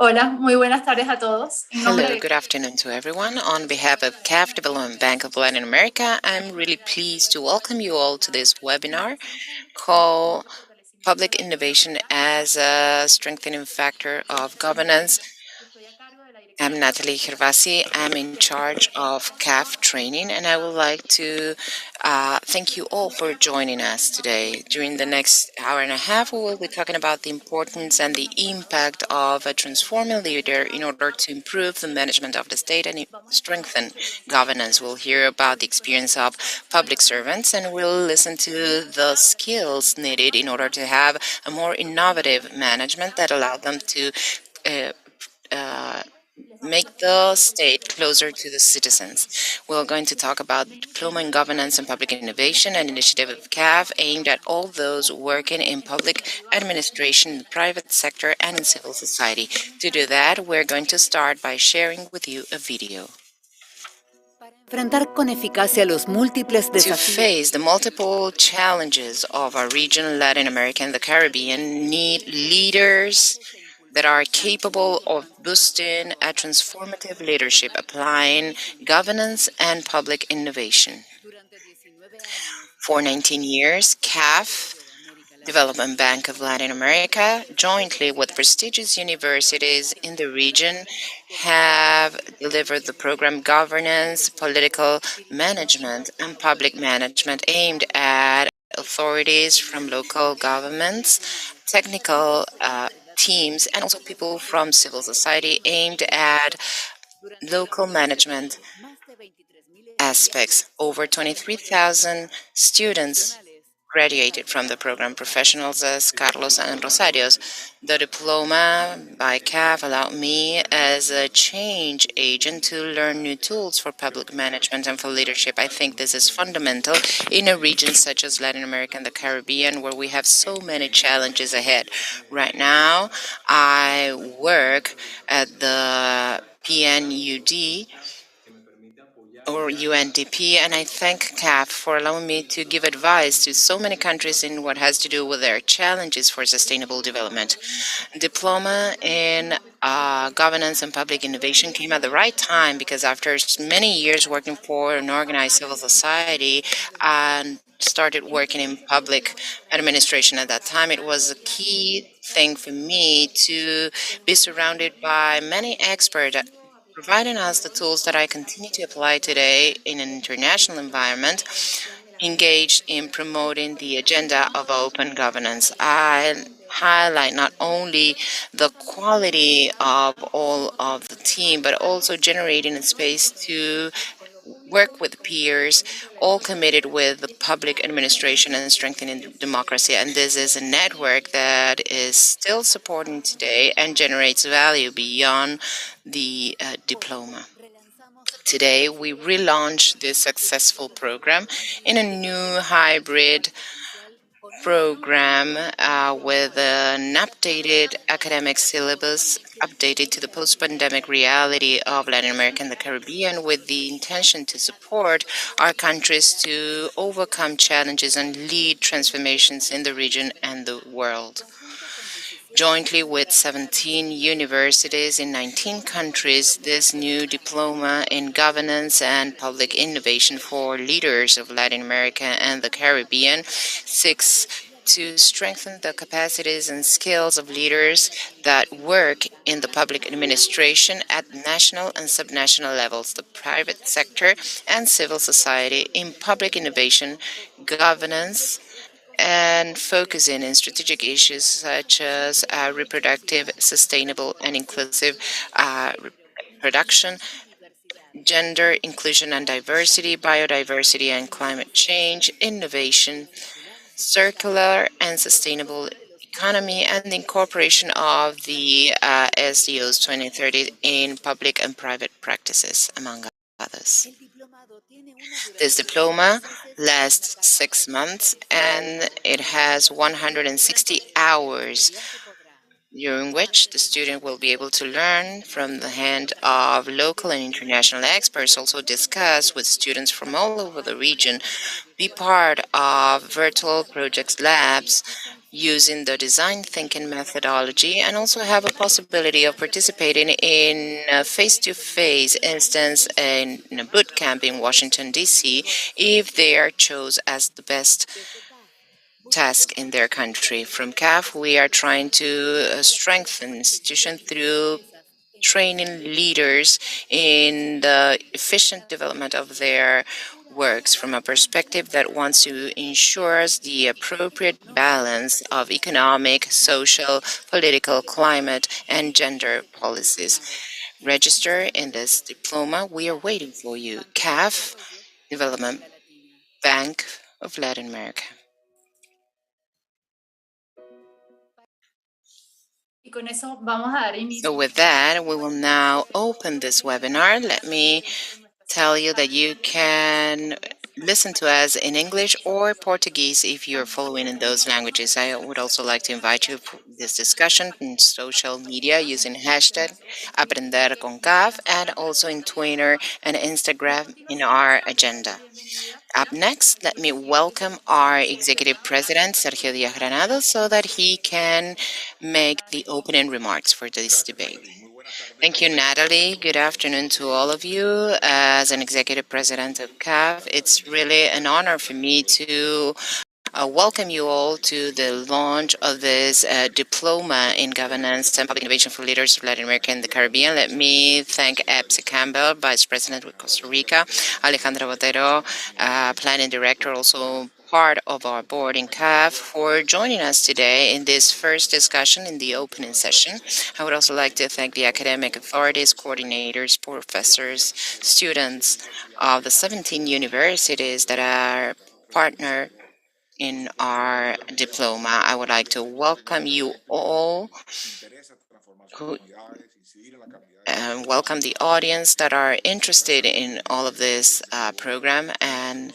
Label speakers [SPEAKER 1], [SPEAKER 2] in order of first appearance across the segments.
[SPEAKER 1] Hola, muy buenas tardes a todos.
[SPEAKER 2] Hello, good afternoon to everyone. On behalf of CAF Development Bank of Latin America, I'm really pleased to welcome you all to this webinar called Public Innovation as a Strengthening Factor of Governance. I'm Natalie Gervasi. I'm in charge of CAF training, and I would like to thank you all for joining us today. During the next hour and a half, we will be talking about the importance and the impact of a transforming leader in order to improve the management of the state and strengthen governance. We'll hear about the experience of public servants, and we'll listen to the skills needed in order to have a more innovative management that allow them to uh, uh, make the state closer to the citizens. We're going to talk about Diploma in Governance and Public Innovation, an initiative of CAF aimed at all those working in public administration, the private sector, and in civil society. To do that, we're going to start by sharing with you a video.
[SPEAKER 3] Enfrentar con eficacia los múltiples
[SPEAKER 2] To face the multiple challenges of our region, Latin America and the Caribbean, need leaders that are capable of boosting a transformative leadership, applying governance and public innovation. For 19 years, CAF, Development Bank of Latin America, jointly with prestigious universities in the region, have delivered the program Governance, Political Management, and Public Management aimed at authorities from local governments, technical teams, and also people from civil society aimed at local management aspects. Over 23,000 students graduated from the program, professionals as Carlos and Rosario's. The diploma by CAF allowed me as a change agent to learn new tools for public management and for leadership. I think this is fundamental in a region such as Latin America and the Caribbean, where we have so many challenges ahead. Right now, I work at the PNUD, or UNDP, and I thank CAF for allowing me to give advice to so many countries in what has to do with their challenges for sustainable development. Diploma in governance and public innovation came at the right time because after many years working for an organized civil society and started working in public administration at that time, it was a key thing for me to be surrounded by many experts providing us the tools that I continue to apply today in an international environment, engaged in promoting the agenda of open governance. I highlight not only the quality of all of the team, but also generating a space to work with peers, all committed with the public administration and strengthening democracy. And this is a network that is still supporting today and generates value beyond the diploma. Today, we relaunch this successful program in a new hybrid program with an updated academic syllabus, updated to the post-pandemic reality of Latin America and the Caribbean, with the intention to support our countries to overcome challenges and lead transformations in the region and the world. Jointly with 17 universities in 19 countries, this new diploma in governance and public innovation for leaders of Latin America and the Caribbean seeks to strengthen the capacities and skills of leaders that work in the public administration at national and subnational levels, the private sector and civil society in public innovation, governance, and focusing on strategic issues such as reproductive, sustainable, and inclusive production, gender inclusion and diversity, biodiversity and climate change, innovation, circular and sustainable economy, and the incorporation of the SDOs 2030 in public and private practices, among others. This diploma lasts 6 months and it has 160 hours during which the student will be able to learn from the hand of local and international experts, also discuss with students from all over the region, be part of virtual projects labs, using the design thinking methodology, and also have a possibility of participating in a face-to-face instance in a boot camp in Washington, D.C., if they are chosen as the best task in their country. From CAF, we are trying to strengthen institutions through training leaders in the efficient development of their works from a perspective that wants to ensure the appropriate balance of economic, social, political, climate, and gender policies. Register in this diploma. We are waiting for you. CAF, Development Bank of Latin America.
[SPEAKER 1] Y con eso vamos a dar
[SPEAKER 2] So
[SPEAKER 1] inicio.
[SPEAKER 2] with that, we will now open this webinar. Let me tell you that you can listen to us in English or Portuguese if you're following in those languages. I would also like to invite you to this discussion in social media using hashtag #AprenderConCAF and also in Twitter and Instagram in our agenda. Up next, let me welcome our Executive President, Sergio Díaz-Granados, so that he can make the opening remarks for this debate. Thank you, Natalie. Good afternoon to all of you. As an Executive President of CAF, it's really an honor for me to welcome you all to the launch of this Diploma in Governance and Public Innovation for Leaders of Latin America and the Caribbean. Let me thank Epsi Campbell, Vice President with Costa Rica, Alejandra Botero, Planning Director, also part of our board in CAF, for joining us today in this first discussion in the opening session. I would also like to thank the academic authorities, coordinators, professors, students of the 17 universities that are partner in our diploma. I would like to welcome you all, who, welcome the audience that are interested in all of this program, and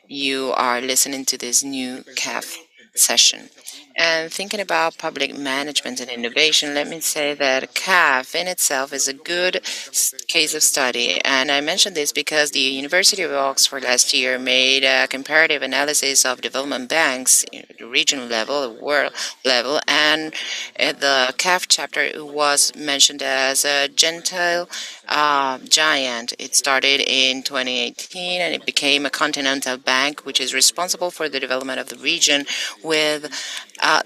[SPEAKER 2] you are listening to this new CAF session. And thinking about public management and innovation, let me say that CAF in itself is a good case of study. And I mention this because the University of Oxford last year made a comparative analysis of development banks at the regional level, the world level, and the CAF chapter was mentioned as a gentile giant. It started in 2018 and it became a continental bank, which is responsible for the development of the region with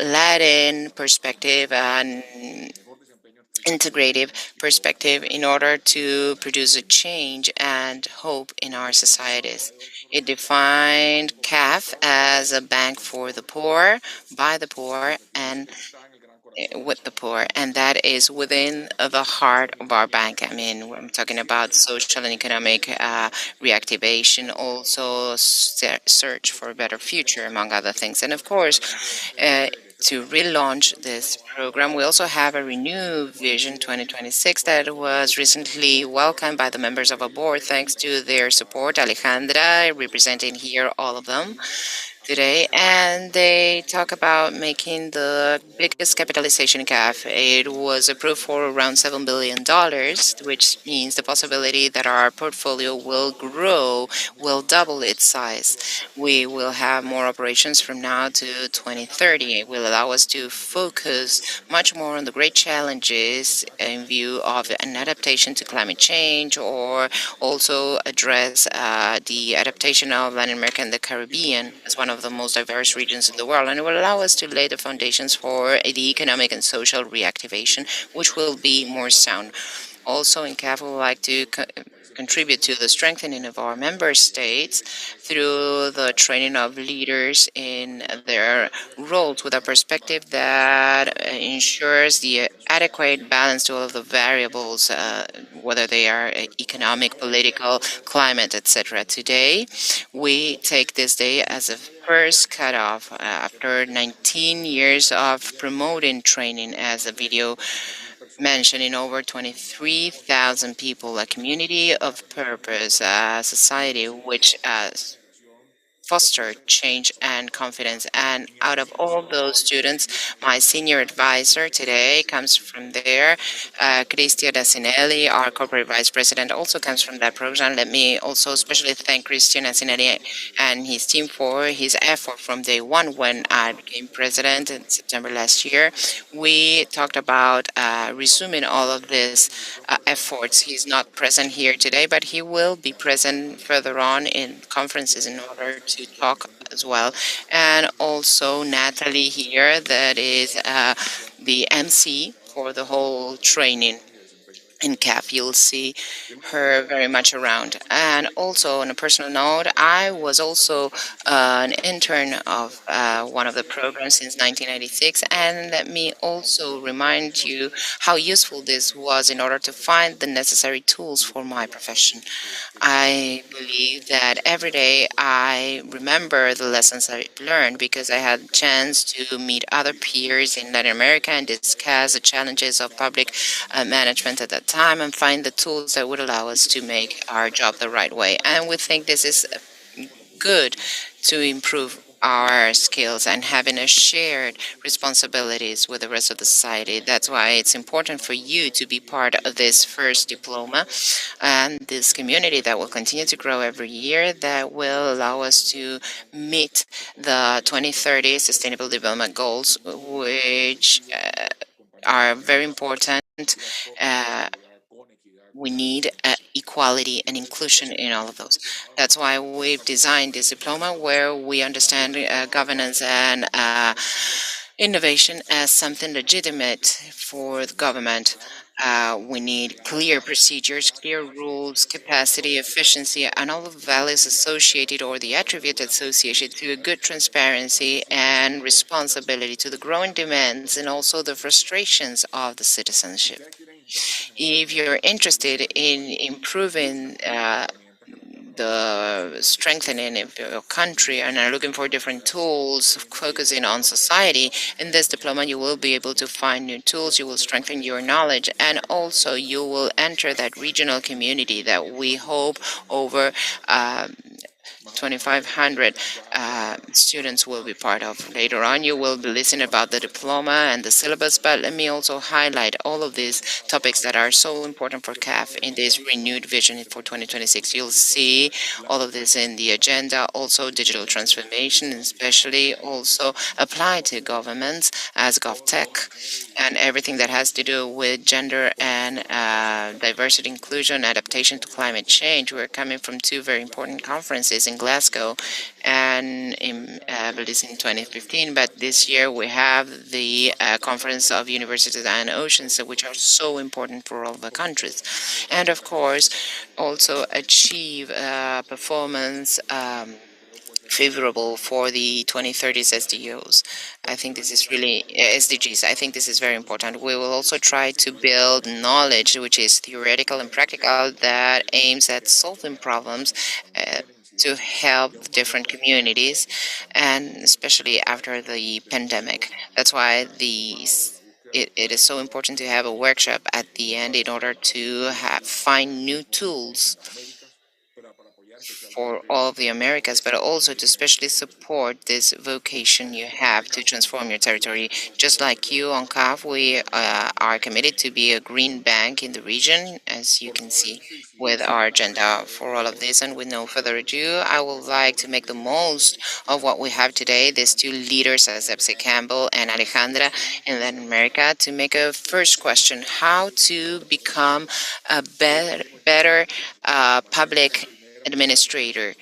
[SPEAKER 2] Latin perspective and integrative perspective in order to produce a change and hope in our societies. It defined CAF as a bank for the poor, by the poor, and with the poor, and that is within the heart of our bank. I mean, I'm talking about social and economic reactivation, also search for a better future, among other things. And of course, to relaunch this program, we also have a renewed Vision 2026 that was recently welcomed by the members of our board, thanks to their support. Alejandra, representing here all of them today, and they talk about making the biggest capitalization in CAF. It was approved for around $7 billion, which means the possibility that our portfolio will grow, will double its size. We will have more operations from now to 2030. It will allow us to focus much more on the great challenges in view of an adaptation to climate change, or also address the adaptation of Latin America and the Caribbean as one of the most diverse regions in the world. And it will allow us to lay the foundations for the economic and social reactivation, which will be more sound. Also, in CAF, we would like to contribute to the strengthening of our member states through the training of leaders in their roles with a perspective that ensures the adequate balance to all of the variables, whether they are economic, political, climate, etc. Today, we take this day as a first cutoff after 19 years of promoting training as a video mentioning over 23,000 people, a community of purpose, a society which foster change and confidence. And out of all those students, my senior advisor today comes from there. Cristia Dacinelli, our corporate vice president, also comes from that program. Let me also especially thank Christian Dacinelli and his team for his effort from day one when I became president in September last year. We talked about resuming all of these efforts. He's not present here today, but he will be present further on in conferences in order to talk as well. And also Natalie here, that is the MC for the whole training in CAF. You'll see her very much around. And also, on a personal note, I was also an intern of one of the programs since 1996. And let me also remind you how useful this was in order to find the necessary tools for my profession. I believe that every day I remember the lessons I've learned because I had a chance to meet other peers in Latin America and discuss the challenges of public management at that time and find the tools that would allow us to make our job the right way. And we think this is good to improve our skills and having a shared responsibilities with the rest of the society. That's why it's important for you to be part of this first diploma and this community that will continue to grow every year that will allow us to meet the 2030 Sustainable Development Goals, which are very important. Uh, we need equality and inclusion in all of those. That's why we've designed this diploma where we understand governance and innovation as something legitimate for the government. We need clear procedures, clear rules, capacity, efficiency, and all of the values associated or the attributes associated to a good transparency and responsibility to the growing demands and also the frustrations of the citizenship. If you're interested in improving the strengthening of your country and are looking for different tools focusing on society, in this diploma you will be able to find new tools, you will strengthen your knowledge, and also you will enter that regional community that we hope over 2,500 students will be part of. Later on, you will be listening about the diploma and the syllabus, but let me also highlight all of these topics that are so important for CAF in this renewed vision for 2026. You'll see all of this in the agenda, also digital transformation, especially also applied to governments as GovTech and everything that has to do with gender and diversity, inclusion, adaptation to climate change. We're coming from two very important conferences in Glasgow and in Belize in 2015, but this year we have the Conference of Universities and Oceans, which are so important for all the countries. And of course, also achieve performance favorable for the 2030s SDGs. I think this is really SDGs. I think this is very important. We will also try to build knowledge, which is theoretical and practical, that aims at solving problems to help different communities, and especially after the pandemic. That's why it is so important to have a workshop at the end in order to find new tools for all of the Americas, but also to especially support this vocation you have to transform your territory. Just like you on CAF, we are committed to be a green bank in the region, as you can see with our agenda for all of this. And with no further ado, I would like to make the most of what we have today, these two leaders, as Epsi Campbell and Alejandra in Latin America, to make a first question: how to become a better public administrator,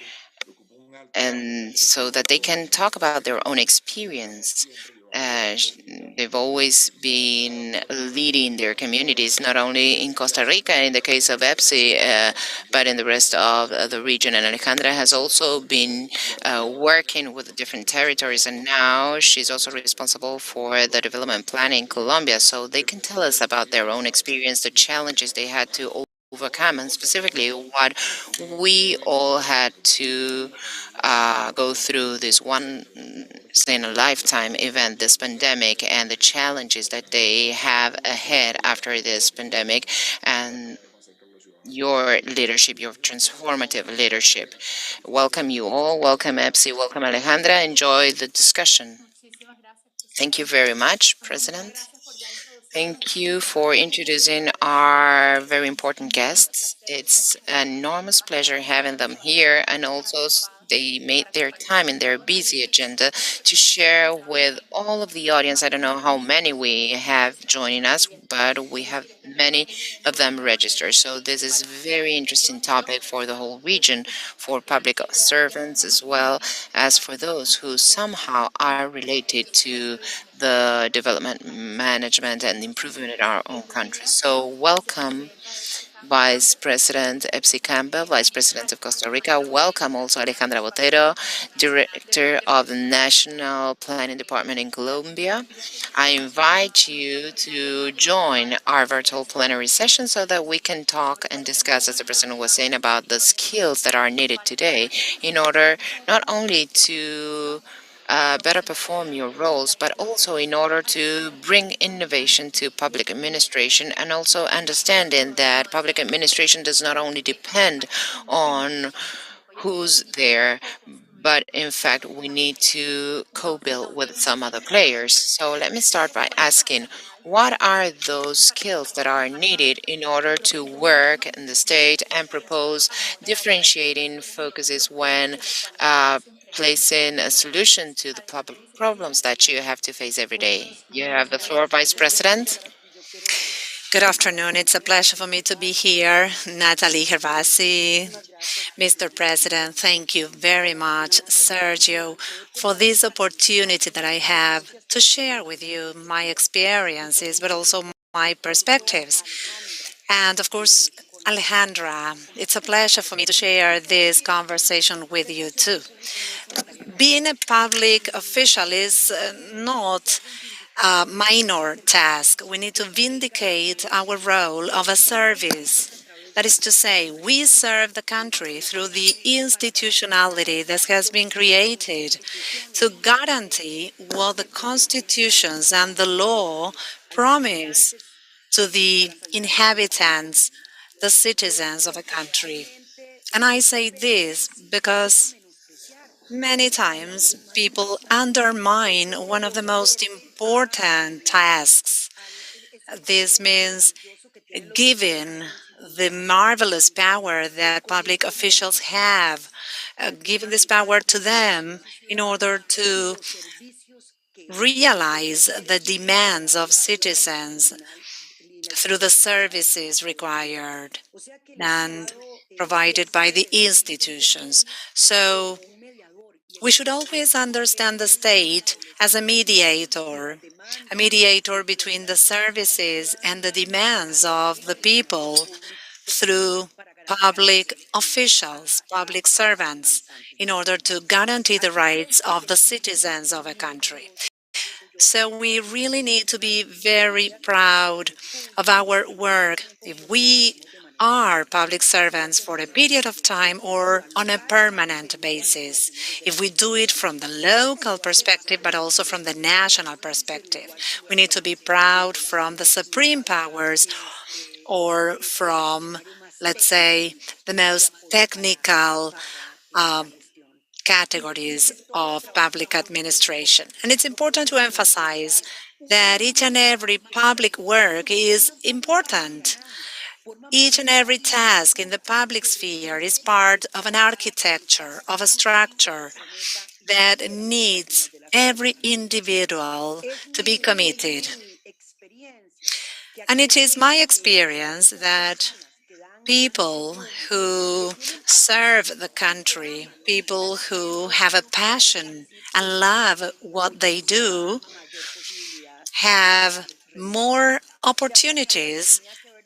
[SPEAKER 2] and so that they can talk about their own experience. Uh, sh- they've always been leading their communities, not only in Costa Rica in the case of EPSI, but in the rest of the region. And Alejandra has also been working with the different territories, and now she's also responsible for the development plan in Colombia. So they can tell us about their own experience, the challenges they had to overcome, and specifically what we all had to go through this once in a lifetime event, this pandemic, and the challenges that they have ahead after this pandemic. And your leadership, your transformative leadership. Welcome you all. Welcome EPSI. Welcome Alejandra. Enjoy the discussion.
[SPEAKER 1] Muchísimas gracias,
[SPEAKER 2] Thank you
[SPEAKER 1] presidente.
[SPEAKER 2] very much,
[SPEAKER 1] Bueno, muchas
[SPEAKER 2] President.
[SPEAKER 1] gracias por ya introducirnos
[SPEAKER 2] Thank you for
[SPEAKER 1] a nuestros
[SPEAKER 2] introducing
[SPEAKER 1] invitados.
[SPEAKER 2] our very important
[SPEAKER 1] Es un enorme
[SPEAKER 2] guests.
[SPEAKER 1] placer
[SPEAKER 2] It's
[SPEAKER 1] tenerlos
[SPEAKER 2] an
[SPEAKER 1] aquí
[SPEAKER 2] enormous
[SPEAKER 1] para
[SPEAKER 2] pleasure having them
[SPEAKER 1] conversar
[SPEAKER 2] here, and
[SPEAKER 1] sobre
[SPEAKER 2] also
[SPEAKER 1] Diploma,
[SPEAKER 2] they made
[SPEAKER 1] para
[SPEAKER 2] their time in
[SPEAKER 1] compartir
[SPEAKER 2] their
[SPEAKER 1] con los
[SPEAKER 2] busy
[SPEAKER 1] oyentes
[SPEAKER 2] agenda
[SPEAKER 1] lo
[SPEAKER 2] to
[SPEAKER 1] que hemos
[SPEAKER 2] share
[SPEAKER 1] conversado
[SPEAKER 2] with
[SPEAKER 1] durante
[SPEAKER 2] all of the
[SPEAKER 1] la
[SPEAKER 2] audience. I
[SPEAKER 1] última
[SPEAKER 2] don't know
[SPEAKER 1] hora
[SPEAKER 2] how many we have
[SPEAKER 1] y
[SPEAKER 2] joining us,
[SPEAKER 1] también
[SPEAKER 2] but we
[SPEAKER 1] queremos
[SPEAKER 2] have
[SPEAKER 1] que estén
[SPEAKER 2] many of
[SPEAKER 1] atentos
[SPEAKER 2] them
[SPEAKER 1] a nuestra
[SPEAKER 2] registered. So
[SPEAKER 1] discusión
[SPEAKER 2] this is a
[SPEAKER 1] para
[SPEAKER 2] very interesting
[SPEAKER 1] evaluación
[SPEAKER 2] topic for the whole
[SPEAKER 1] de
[SPEAKER 2] region,
[SPEAKER 1] sus
[SPEAKER 2] for public
[SPEAKER 1] experiencias
[SPEAKER 2] servants as well as for those who somehow are related to the development management and improvement in our own country.
[SPEAKER 1] Bienvenida,
[SPEAKER 2] So welcome,
[SPEAKER 1] vicepresidenta de Campbell,
[SPEAKER 2] Vice President Epsi Campbell, Vice President of Costa Rica.
[SPEAKER 1] Alejandra
[SPEAKER 2] Welcome also
[SPEAKER 1] Botero,
[SPEAKER 2] Alejandra
[SPEAKER 1] Vice
[SPEAKER 2] Botero,
[SPEAKER 1] Presidenta
[SPEAKER 2] Director
[SPEAKER 1] del
[SPEAKER 2] of the
[SPEAKER 1] National
[SPEAKER 2] National Planning Department in Colombia. I
[SPEAKER 1] Yo te
[SPEAKER 2] invite
[SPEAKER 1] invito
[SPEAKER 2] you
[SPEAKER 1] a
[SPEAKER 2] to
[SPEAKER 1] unirte a
[SPEAKER 2] join
[SPEAKER 1] nuestra
[SPEAKER 2] our
[SPEAKER 1] virtual
[SPEAKER 2] virtual
[SPEAKER 1] plenary
[SPEAKER 2] plenary
[SPEAKER 1] session
[SPEAKER 2] session so that we can
[SPEAKER 1] so
[SPEAKER 2] talk
[SPEAKER 1] that
[SPEAKER 2] and
[SPEAKER 1] we can
[SPEAKER 2] discuss, as the
[SPEAKER 1] talk and
[SPEAKER 2] President was saying,
[SPEAKER 1] discuss
[SPEAKER 2] about the skills that are needed today in order not only to better perform your roles, but also in order to bring innovation to public administration, and also understanding that public administration does not only depend on who's there, but in fact, we need to co-build with some other players. So let me start by asking, what are those skills that are needed in order to work in the state and propose differentiating focuses when uh, placing a solution to the public problems that you have to face every day? You have the floor, Vice President.
[SPEAKER 4] Good afternoon. It's a pleasure for me to be here. Natalie Hervasi, Mr. President, thank you very much, Sergio, for this opportunity that I have to share with you my experiences, but also my perspectives. And of course, Alejandra, it's a pleasure for me to share this conversation with you too. Being a public official is not a minor task. We need to vindicate our role of a service. That is to say, we serve the country through the institutionality that has been created to guarantee what the constitutions and the law promise to the inhabitants, the citizens of a country. And I say this because many times people undermine one of the most important tasks. This means giving the marvelous power that public officials have, giving this power to them in order to realize the demands of citizens through the services required and provided by the institutions. So we should always understand the state as a mediator between the services and the demands of the people through public officials, public servants, in order to guarantee the rights of the citizens of a country. So we really need to be very proud of our work. If we are public servants for a period of time or on a permanent basis, if we do it from the local perspective but also from the national perspective, we need to be proud from the supreme powers or from, let's say, the most technical um, categories of public administration. And it's important to emphasize that each and every public work is important. Each and every task in the public sphere is part of an architecture, of a structure that needs every individual to be committed. And it is my experience that people who serve the country, people who have a passion and love what they do, have more opportunities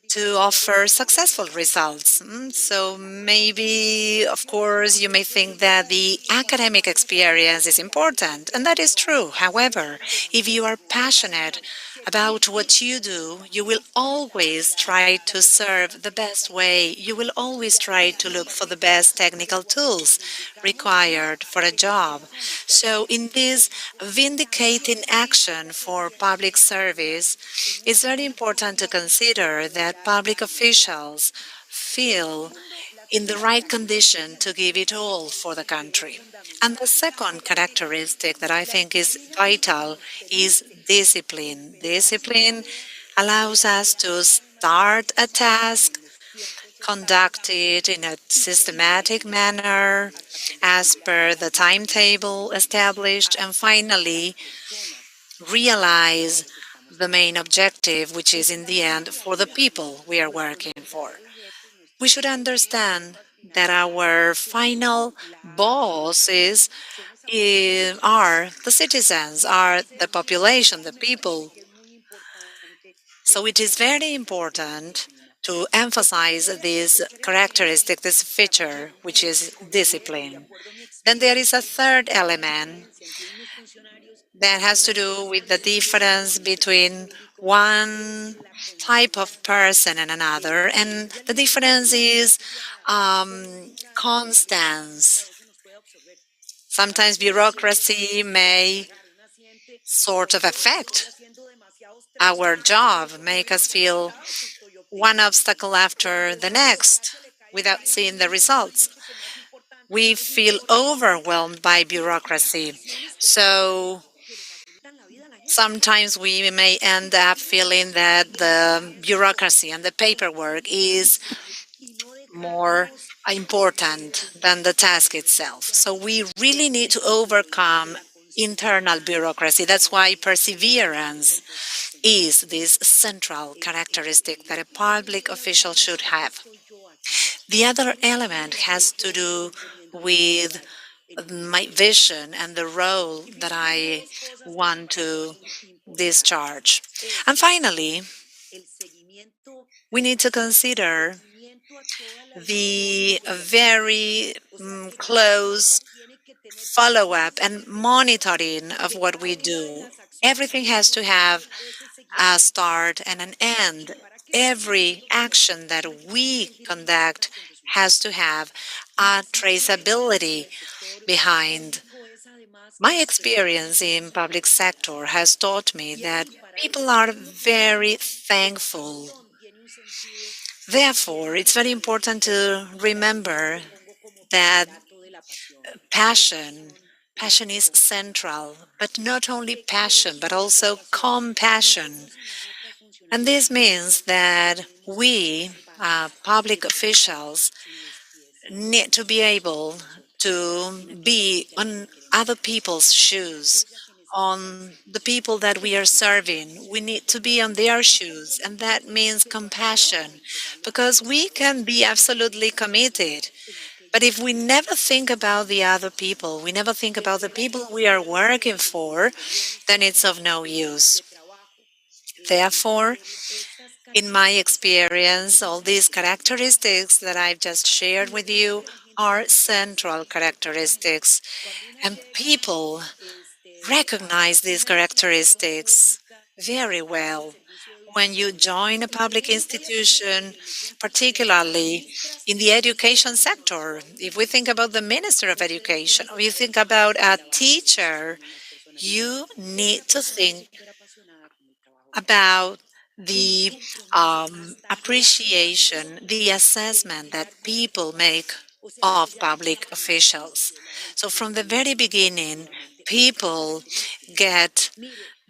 [SPEAKER 4] to offer successful results. So maybe, of course, you may think that the academic experience is important, and that is true. However, if you are passionate about what you do, you will always try to serve the best way. You will always try to look for the best technical tools required for a job. So in this vindicating action for public service, it's very important to consider that public officials feel in the right condition to give it all for the country. And the second characteristic that I think is vital is discipline. Discipline allows us to start a task, conduct it in a systematic manner as per the timetable established, and finally realize the main objective, which is in the end for the people we are working for. We should understand that our final bosses are the citizens, are the population, the people. So it is very important to emphasize this characteristic, this feature, which is discipline. Then there is a third element that has to do with the difference between one type of person and another. And the difference is constance. Sometimes bureaucracy may sort of affect our job, make us feel one obstacle after the next without seeing the results. We feel overwhelmed by bureaucracy. So sometimes we may end up feeling that the bureaucracy and the paperwork is more important than the task itself. So we really need to overcome internal bureaucracy. That's why perseverance is this central characteristic that a public official should have. The other element has to do with my vision and the role that I want to discharge. And finally, we need to consider the very close follow-up and monitoring of what we do. Everything has to have a start and an end. Every action that we conduct has to have a traceability behind. My experience in public sector has taught me that people are very thankful. Therefore, it's very important to remember that passion, passion is central, but not only passion, but also compassion. And this means that we, public officials, need to be able to be on other people's shoes, on the people that we are serving. We need to be on their shoes, and that means compassion, because we can be absolutely committed. But if we never think about the other people, we never think about the people we are working for, then it's of no use. Therefore, in my experience, all these characteristics that I've just shared with you are central characteristics, and people recognize these characteristics very well. When you join a public institution, particularly in the education sector, if we think about the Minister of Education, or you think about a teacher, you need to think about the appreciation, the assessment that people make of public officials. So from the very beginning, people get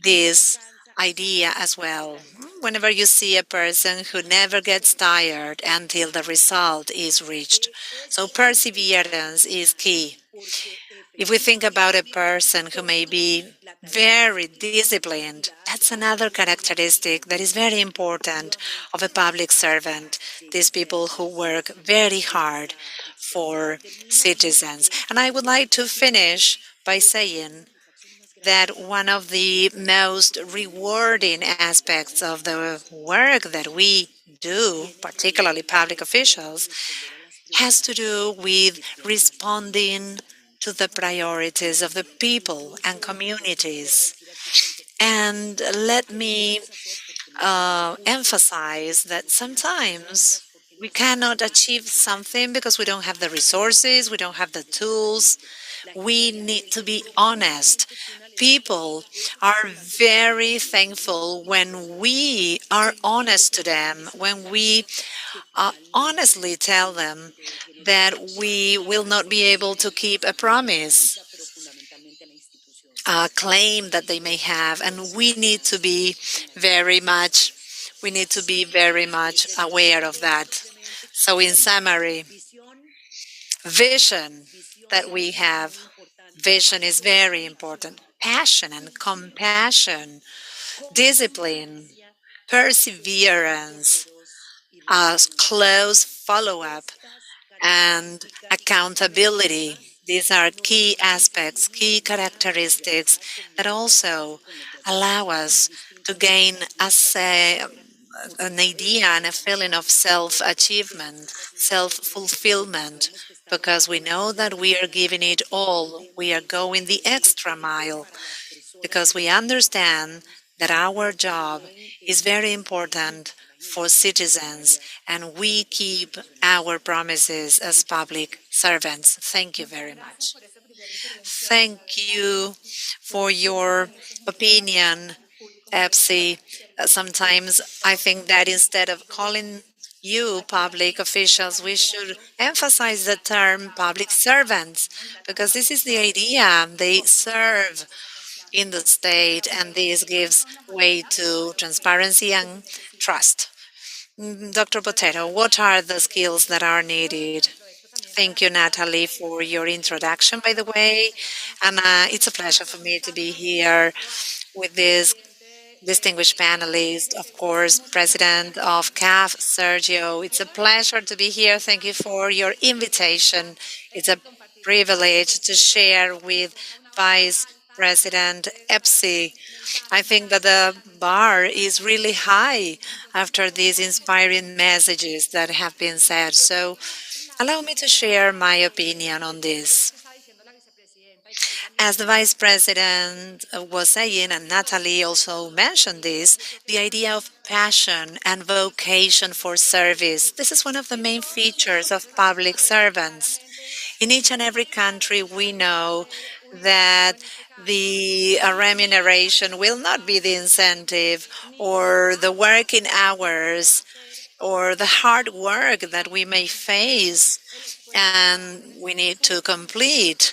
[SPEAKER 4] this idea as well. Whenever you see a person who never gets tired until the result is reached. So perseverance is key. If we think about a person who may be very disciplined, that's another characteristic that is very important of a public servant. These people who work very hard for citizens. And I would like to finish by saying that one of the most rewarding aspects of the work that we do, particularly public officials, has to do with responding to the priorities of the people and communities. And let me emphasize that sometimes we cannot achieve something because we don't have the resources, we don't have the tools. We need to be honest. People are very thankful when we are honest to them, when we honestly tell them that we will not be able to keep a promise, a claim that they may have, and we need to be very much aware of that. So in summary, vision that we have, vision is very important. Passion and compassion, discipline, perseverance, a close follow-up, and accountability. These are key aspects, key characteristics that also allow us to gain an idea and a feeling of self-achievement, self-fulfillment, because we know that we are giving it all. We are going the extra mile because we understand that our job is very important for citizens and we keep our promises as public servants. Thank you very much. Thank you for your opinion, Epsi. Sometimes I think that instead of calling you public officials, we should emphasize the term public servants because this is the idea. They serve in the state, and this gives way to transparency and trust. Dr. Potato, what are the skills that are needed? Thank you, Natalie, for your introduction, by the way. And it's a pleasure for me to be here with this distinguished panelist, of course, President of CAF, Sergio. It's a pleasure to be here. Thank you for your invitation. It's a privilege to share with Vice President Epsi. I think that the bar is really high after these inspiring messages that have been said. So allow me to share my opinion on this. As the Vice President was saying, and Natalie also mentioned this, the idea of passion and vocation for service. This is one of the main features of public servants. In each and every country, we know that the remuneration will not be the incentive or the working hours or the hard work that we may face and we need to complete.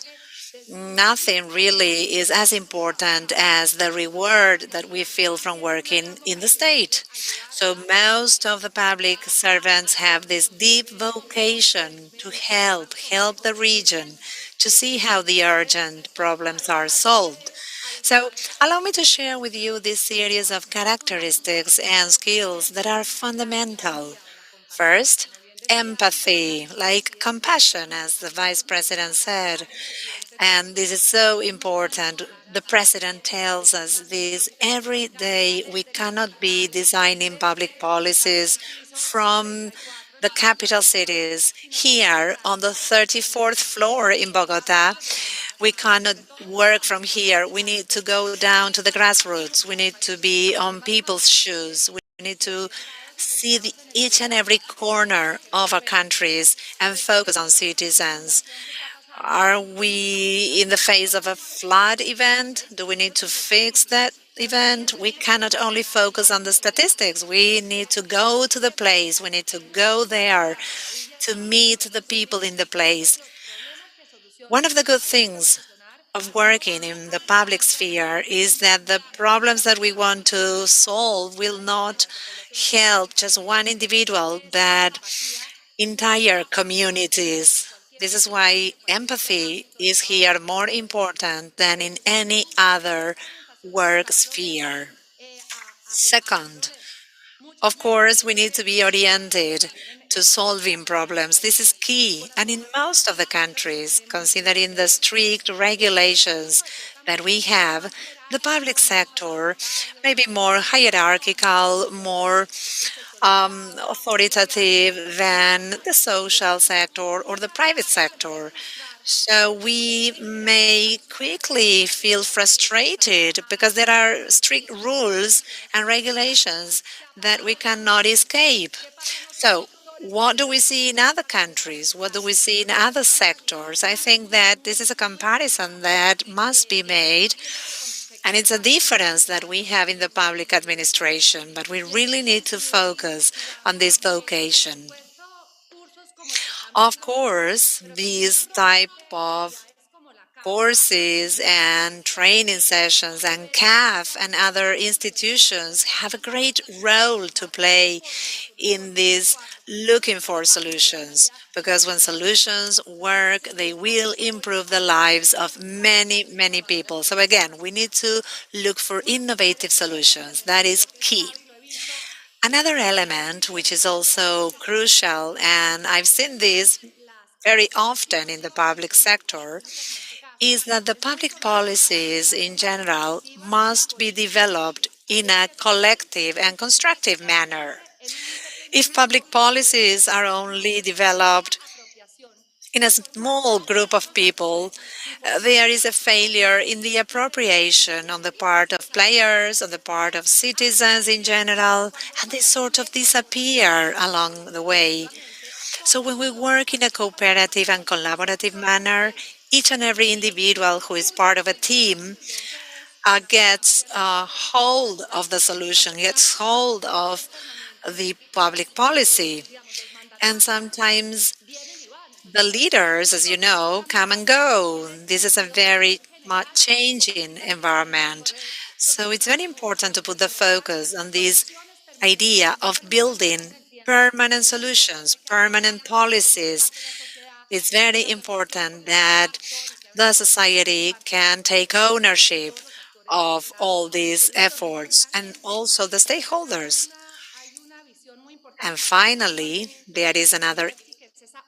[SPEAKER 4] Nothing really is as important as the reward that we feel from working in the state. So most of the public servants have this deep vocation to help the region, to see how the urgent problems are solved. So allow me to share with you this series of characteristics and skills that are fundamental. First, empathy, like compassion, as the Vice President said. And this is so important. The President tells us this every day. We cannot be designing public policies from the capital cities here on the 34th floor in Bogota. We cannot work from here. We need to go down to the grassroots. We need to be on people's shoes. We need to see each and every corner of our countries and focus on citizens. Are we in the phase of a flood event? Do we need to fix that event? We cannot only focus on the statistics. We need to go to the place. We need to go there to meet the people in the place. One of the good things of working in the public sphere is that the problems that we want to solve will not help just one individual, but entire communities. This is why empathy is here more important than in any other work sphere. Second, of course, we need to be oriented to solving problems. This is key. And in most of the countries, considering the strict regulations that we have, the public sector may be more hierarchical, more authoritative than the social sector or the private sector. So we may quickly feel frustrated because there are strict rules and regulations that we cannot escape. So what do we see in other countries? What do we see in other sectors? I think that this is a comparison that must be made And it's a difference that we have in the public administration, but we really need to focus on this vocation. Of course, these type of courses and training sessions and CAF and other institutions have a great role to play in this looking for solutions, because when solutions work, they will improve the lives of many, many people. So again, we need to look for innovative solutions. That is key. Another element which is also crucial, and I've seen this very often in the public sector, is that the public policies in general must be developed in a collective and constructive manner. If public policies are only developed in a small group of people, there is a failure in the appropriation on the part of players, on the part of citizens in general, and they sort of disappear along the way. So when we work in a cooperative and collaborative manner, each and every individual who is part of a team gets hold of the solution, gets hold of the public policy. And sometimes the leaders, as you know, come and go. This is a very much changing environment. So it's very important to put the focus on this idea of building permanent solutions, permanent policies. It's very important that the society can take ownership of all these efforts and also the stakeholders. And finally, there is another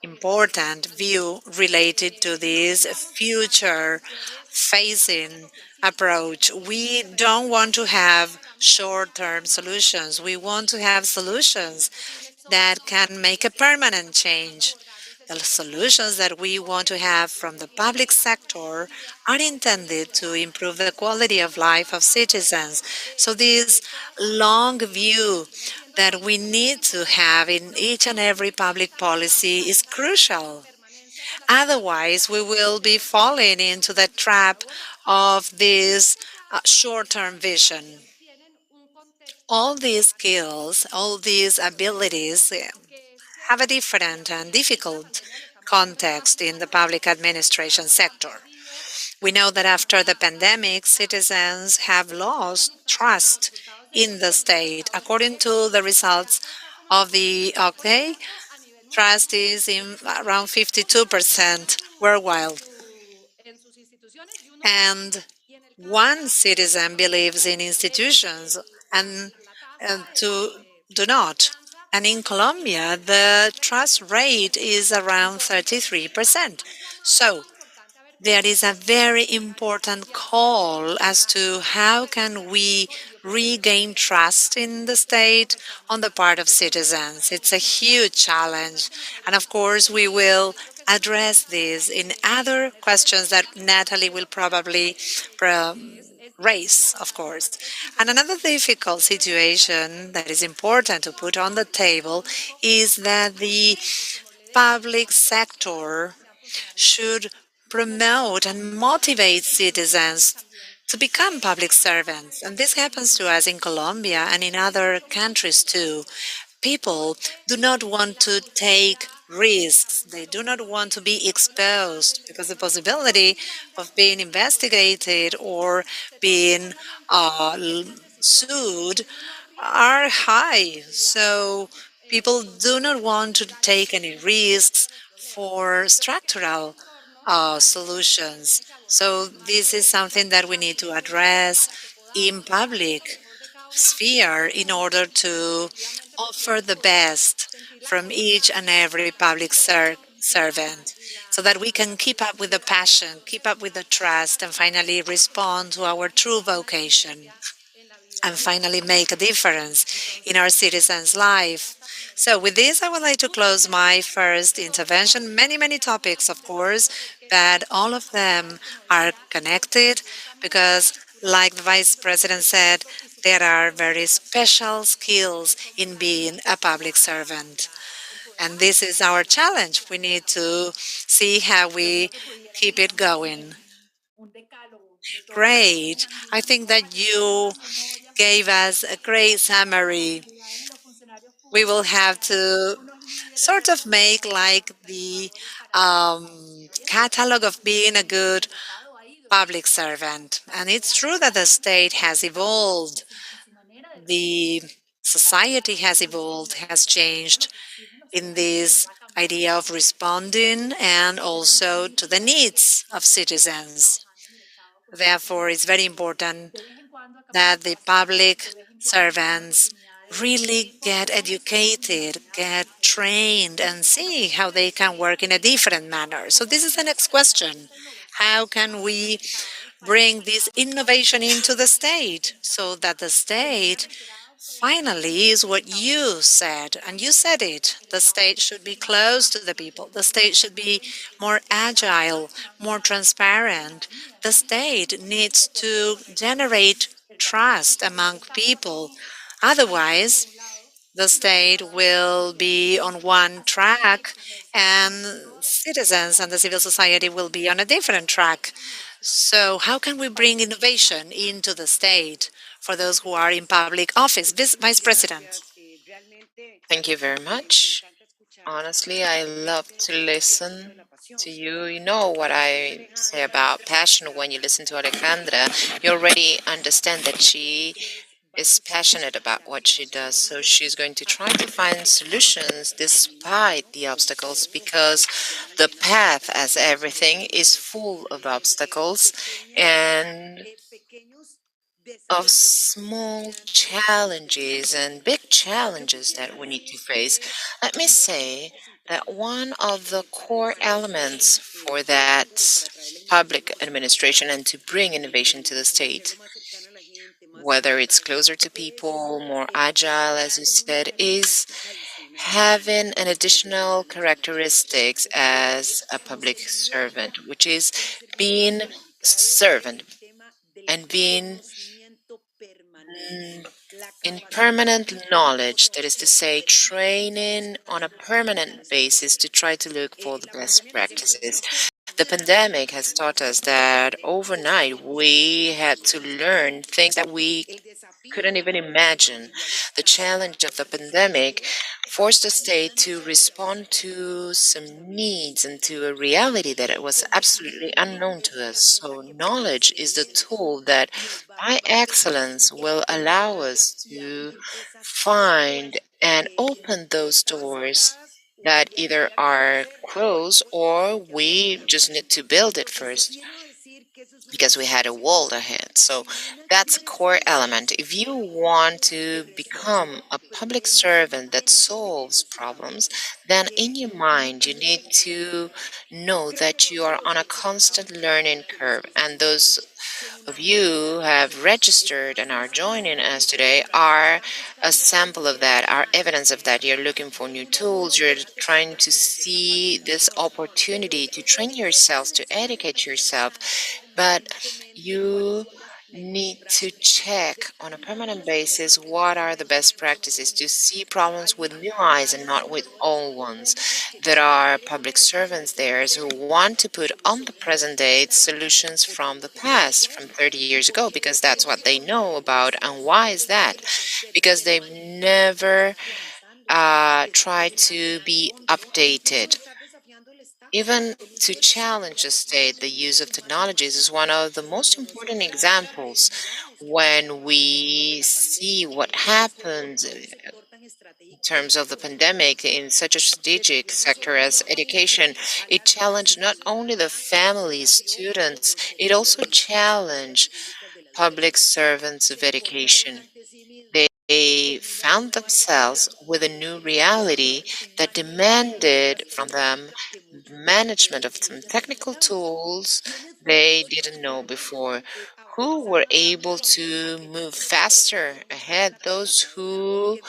[SPEAKER 4] important view related to this future facing approach. We don't want to have short-term solutions. We want to have solutions that can make a permanent change. The solutions that we want to have from the public sector are intended to improve the quality of life of citizens. So this long view that we need to have in each and every public policy is crucial. Otherwise, we will be falling into the trap of this short-term vision. All these skills, all these abilities have a different and difficult context in the public administration sector. We know that after the pandemic, citizens have lost trust in the state. According to the results of the OCDE, trust is in around 52% worldwide. And one citizen believes in institutions and two do not. And in Colombia, the trust rate is around 33%. So there is a very important call as to how can we regain trust in the state on the part of citizens. It's a huge challenge. And of course, we will address this in other questions that Natalie will probably raise, of course. And another difficult situation that is important to put on the table is that the public sector should promote and motivate citizens to become public servants. And this happens to us in Colombia and in other countries too. People do not want to take risks. They do not want to be exposed because the possibility of being investigated or being sued are high. So people do not want to take any risks for structural solutions. So this is something that we need to address in public sphere in order to offer the best from each and every public servant so that we can keep up with the passion, keep up with the trust, and finally respond to our true vocation and finally make a difference in our citizens' life. So with this, I would like to close my first intervention. Many, many topics, of course, but all of them are connected because, like the Vice President said, there are very special skills in being a public servant. And this is our challenge. We need to see how we keep it going. Great. I think that you gave us a great summary. We will have to sort of make like the catalog of being a good public servant. And it's true that the state has evolved, the society has evolved, has changed in this idea of responding and also to the needs of citizens. Therefore, it's very important that the public servants really get educated, get trained, and see how they can work in a different manner. So this is the next question. How can we bring this innovation into the state so that the state finally is what you said, and you said it. The state should be close to the people. The state should be more agile, more transparent. The state needs to generate trust among people. Otherwise, the state will be on one track and citizens and the civil society will be on a different track. So how can we bring innovation into the state for those who are in public office? Vice President.
[SPEAKER 2] Thank you very much. Honestly, I love to listen to you. You know what I say about passion when you listen to Alejandra. You already understand that she is passionate about what she does. So she's going to try to find solutions despite the obstacles because the path, as everything, is full of obstacles and of small challenges and big challenges that we need to face. Let me say that one of the core elements for that public administration and to bring innovation to the state, whether it's closer to people, more agile, as you said, is having an additional characteristics as a public servant, which is being servant and being in permanent knowledge, that is to say, training on a permanent basis to try to look for the best practices. The pandemic has taught us that overnight we had to learn things that we couldn't even imagine. The challenge of the pandemic forced the state to respond to some needs and to a reality that it was absolutely unknown to us. So knowledge is the tool that by excellence will allow us to find and open those doors that either are closed or we just need to build it first because we had a wall ahead. So that's a core element. If you want to become a public servant that solves problems, then in your mind you need to know that you are on a constant learning curve. And those of you who have registered and are joining us today are a sample of that, are evidence of that. You're looking for new tools, you're trying to see this opportunity to train yourselves, to educate yourself, but you need to check on a permanent basis what are the best practices to see problems with new eyes and not with old ones. There are public servants there who want to put on the present day solutions from the past, from 30 years ago, because that's what they know about. And why is that? Because they've never tried to be updated. Even to challenge the state, the use of technologies is one of the most important examples when we see what happened in terms of the pandemic in such a strategic sector as education. It challenged not only the families, students, it also challenged public servants of education. They found themselves with a new reality that demanded from them management of some technical tools they didn't know before, who were able to move faster ahead, those who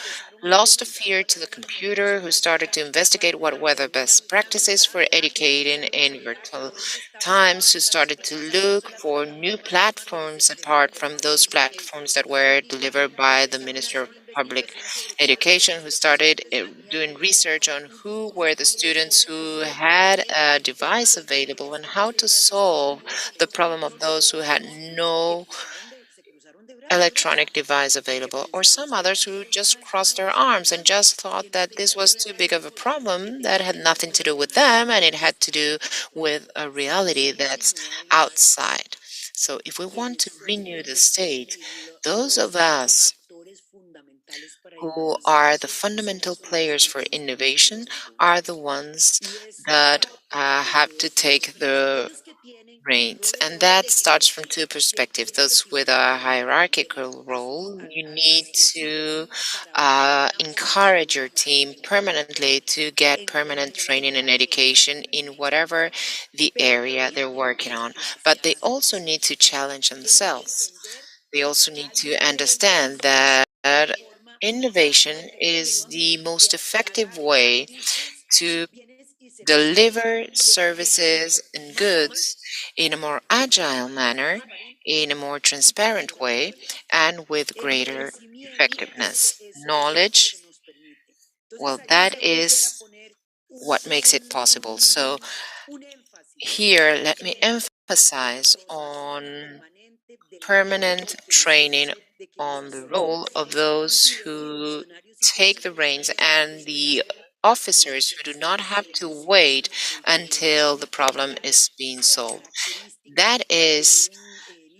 [SPEAKER 2] lost the fear to the computer, who started to investigate what were the best practices for educating in virtual times, who started to look for new platforms apart from those platforms that were delivered by the Minister of public education who started doing research on who were the students who had a device available and how to solve the problem of those who had no electronic device available, or some others who just crossed their arms and just thought that this was too big of a problem that had nothing to do with them and it had to do with a reality that's outside. So if we want to renew the state, those of us who are the fundamental players for innovation are the ones that have to take the reins. And that starts from two perspectives. Those with a hierarchical role, you need to encourage your team permanently to get permanent training and education in whatever the area they're working on. But they also need to challenge themselves. They also need to understand that innovation is the most effective way to deliver services and goods in a more agile manner, in a more transparent way, and with greater effectiveness. Knowledge, well, that is what makes it possible. So here, let me emphasize on permanent training on the role of those who take the reins and the officers who do not have to wait until the problem is being solved. That is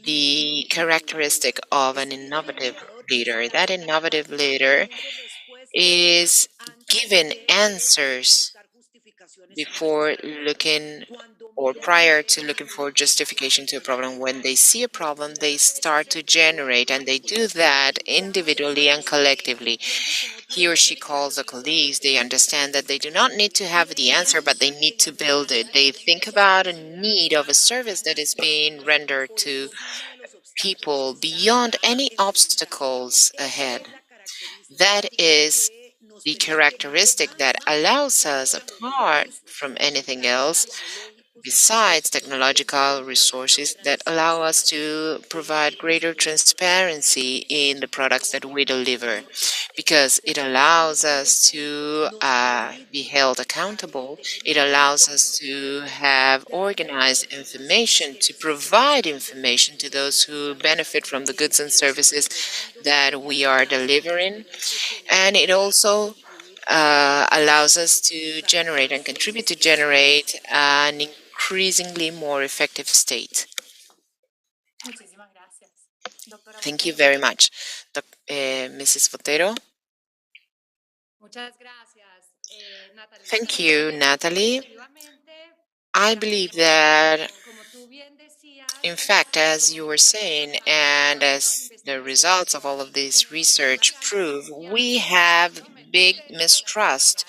[SPEAKER 2] the characteristic of an innovative leader. That innovative leader is giving answers before looking or prior to looking for justification to a problem. When they see a problem, they start to generate, and they do that individually and collectively. He or she calls the colleagues. They understand that they do not need to have the answer, but they need to build it. They think about a need of a service that is being rendered to people beyond any obstacles ahead. That is the characteristic that allows us, apart from anything else, besides technological resources that allow us to provide greater transparency in the products that we deliver, because it allows us to be held accountable. It allows us to have organized information, to provide information to those who benefit from the goods and services that we are delivering. And it also allows us to generate and contribute to generate an increasingly more effective state. Thank you very much. Mrs. Botero. Thank you, Natalie. I believe that, in fact, as you were saying, and as the results of all of this research prove, we have big mistrust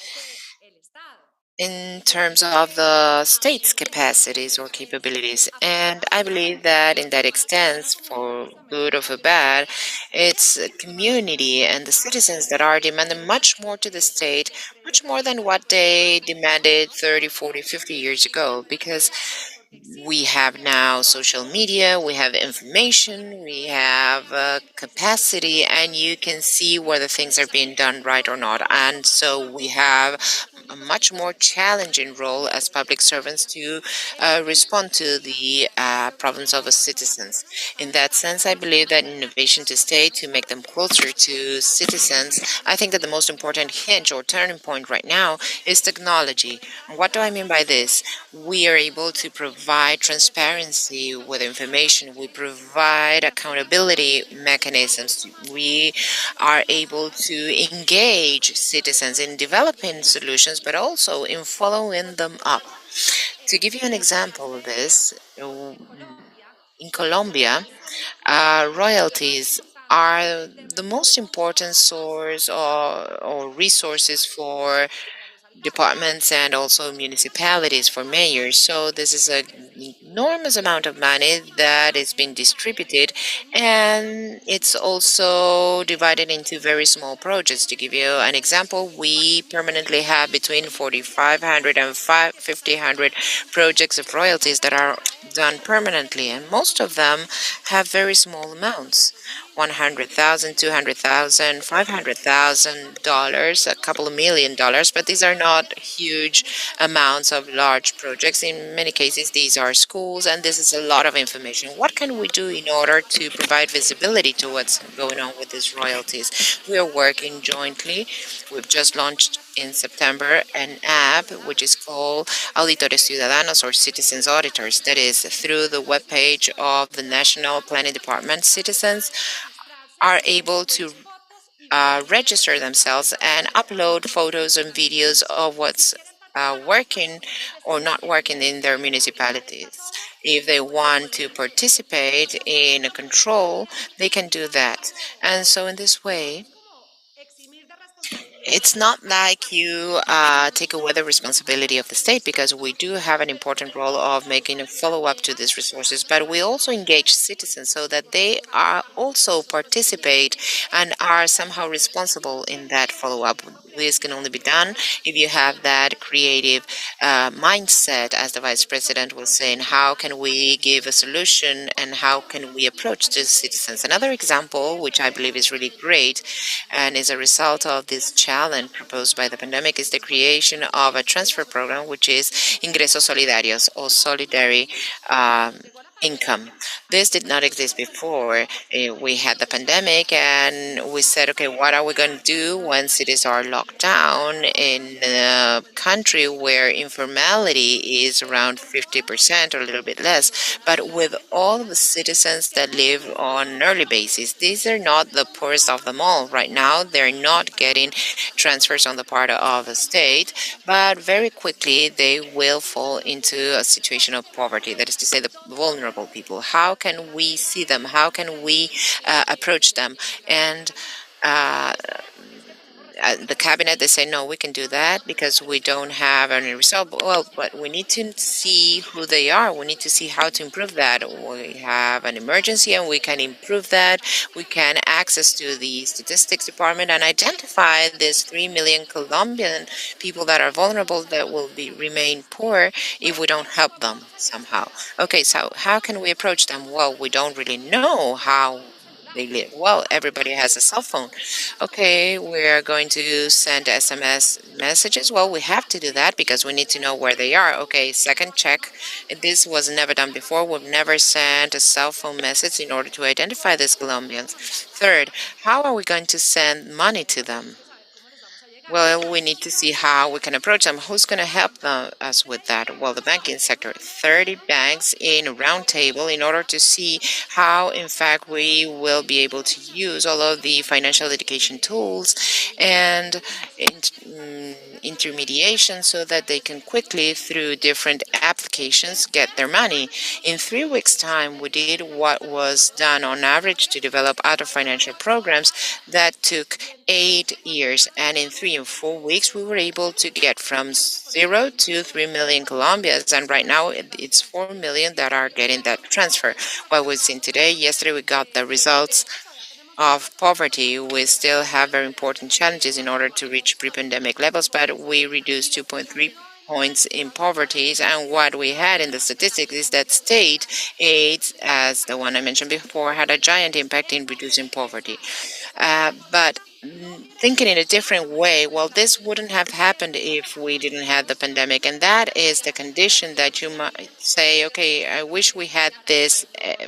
[SPEAKER 2] in terms of the state's capacities or capabilities. And I believe that in that extent, for good or for bad, it's a community and the citizens that are demanding much more to the state, much more than what they demanded 30, 40, 50 years ago, because we have now social media, we have information, we have capacity, and you can see whether things are being done right or not. And so we have a much more challenging role as public servants to respond to the problems of the citizens. In that sense, I believe that innovation to stay, to make them closer to citizens, I think that the most important hinge or turning point right now is technology. What do I mean by this? We are able to provide transparency with information. We provide accountability mechanisms. We are able to engage citizens in developing solutions, but also in following them up. To give you an example of this, in Colombia, royalties are the most important source or resources for departments and also municipalities, for mayors. So this is a enormous amount of money that is being distributed, and it's also divided into very small projects. To give you an example, we permanently have between 4,500 and 5,500 projects of royalties that are done permanently, and most of them have very small amounts. 100,000, 200,000, $500,000, a couple of $1 million, but these are not huge amounts of large projects. In many cases, these are schools, and this is a lot of information. What can we do in order to provide visibility to what's going on with these royalties? We are working jointly. We've just launched in September an app which is called Auditores Ciudadanos, or Citizens Auditors. That is through the webpage of the National Planning Department. Citizens are able to register themselves and upload photos and videos of what's working or not working in their municipalities. If they want to participate in a control, they can do that. And so in this way, it's not like you take away the responsibility of the state, because we do have an important role of making a follow-up to these resources, but we also engage citizens so that they are also participate and are somehow responsible in that follow-up. This can only be done if you have that creative mindset, as the vice president was saying. How can we give a solution and how can we approach the citizens? Another example, which I believe is really great and is a result of this challenge proposed by the pandemic, is the creation of a transfer program, which is Ingresos Solidarios, or Solidary income. This did not exist before. We had the pandemic and we said, okay, what are we going to do when cities are locked down in a country where informality is around 50% or a little bit less, but with all the citizens that live on an early basis? These are not the poorest of them all. Right now, they're not getting transfers on the part of the state, but very quickly they will fall into a situation of poverty. That is to say, the vulnerable people. How can we see them? How can we approach them? And uh, the cabinet, they say, no, we can do that because we don't have any result. Well, but we need to see who they are. We need to see how to improve that. We have an emergency and we can improve that. We can access to the statistics department and identify these 3 million Colombian people that are vulnerable, that will remain poor if we don't help them somehow. Okay, so how can we approach them? Well, we don't really know how they live. Well, everybody has a cell phone. Okay, we're going to send SMS messages. Well, we have to do that because we need to know where they are. Okay, second check. This was never done before. We've never sent a cell phone message in order to identify these Colombians. Third, how are we going to send money to them? Well, we need to see how we can approach them. Who's going to help us with that? Well, the banking sector, 30 banks in a round table in order to see how, in fact, we will be able to use all of the financial education tools and intermediation so that they can quickly, through different applications, get their money. In 3 weeks' time, we did what was done on average to develop other financial programs that took 8 years, and in 3 and 4 weeks we were able to get from 0 to 3 million Colombians, and right now it's 4 million that are getting that transfer. What we've seen today, yesterday we got the results of poverty. We still have very important challenges in order to reach pre-pandemic levels, but we reduced 2.3 points in poverty. And what we had in the statistics is that state aids, as the one I mentioned before, had a giant impact in reducing poverty. But thinking in a different way, well, this wouldn't have happened if we didn't have the pandemic. And that is the condition that you might say, okay, I wish we had this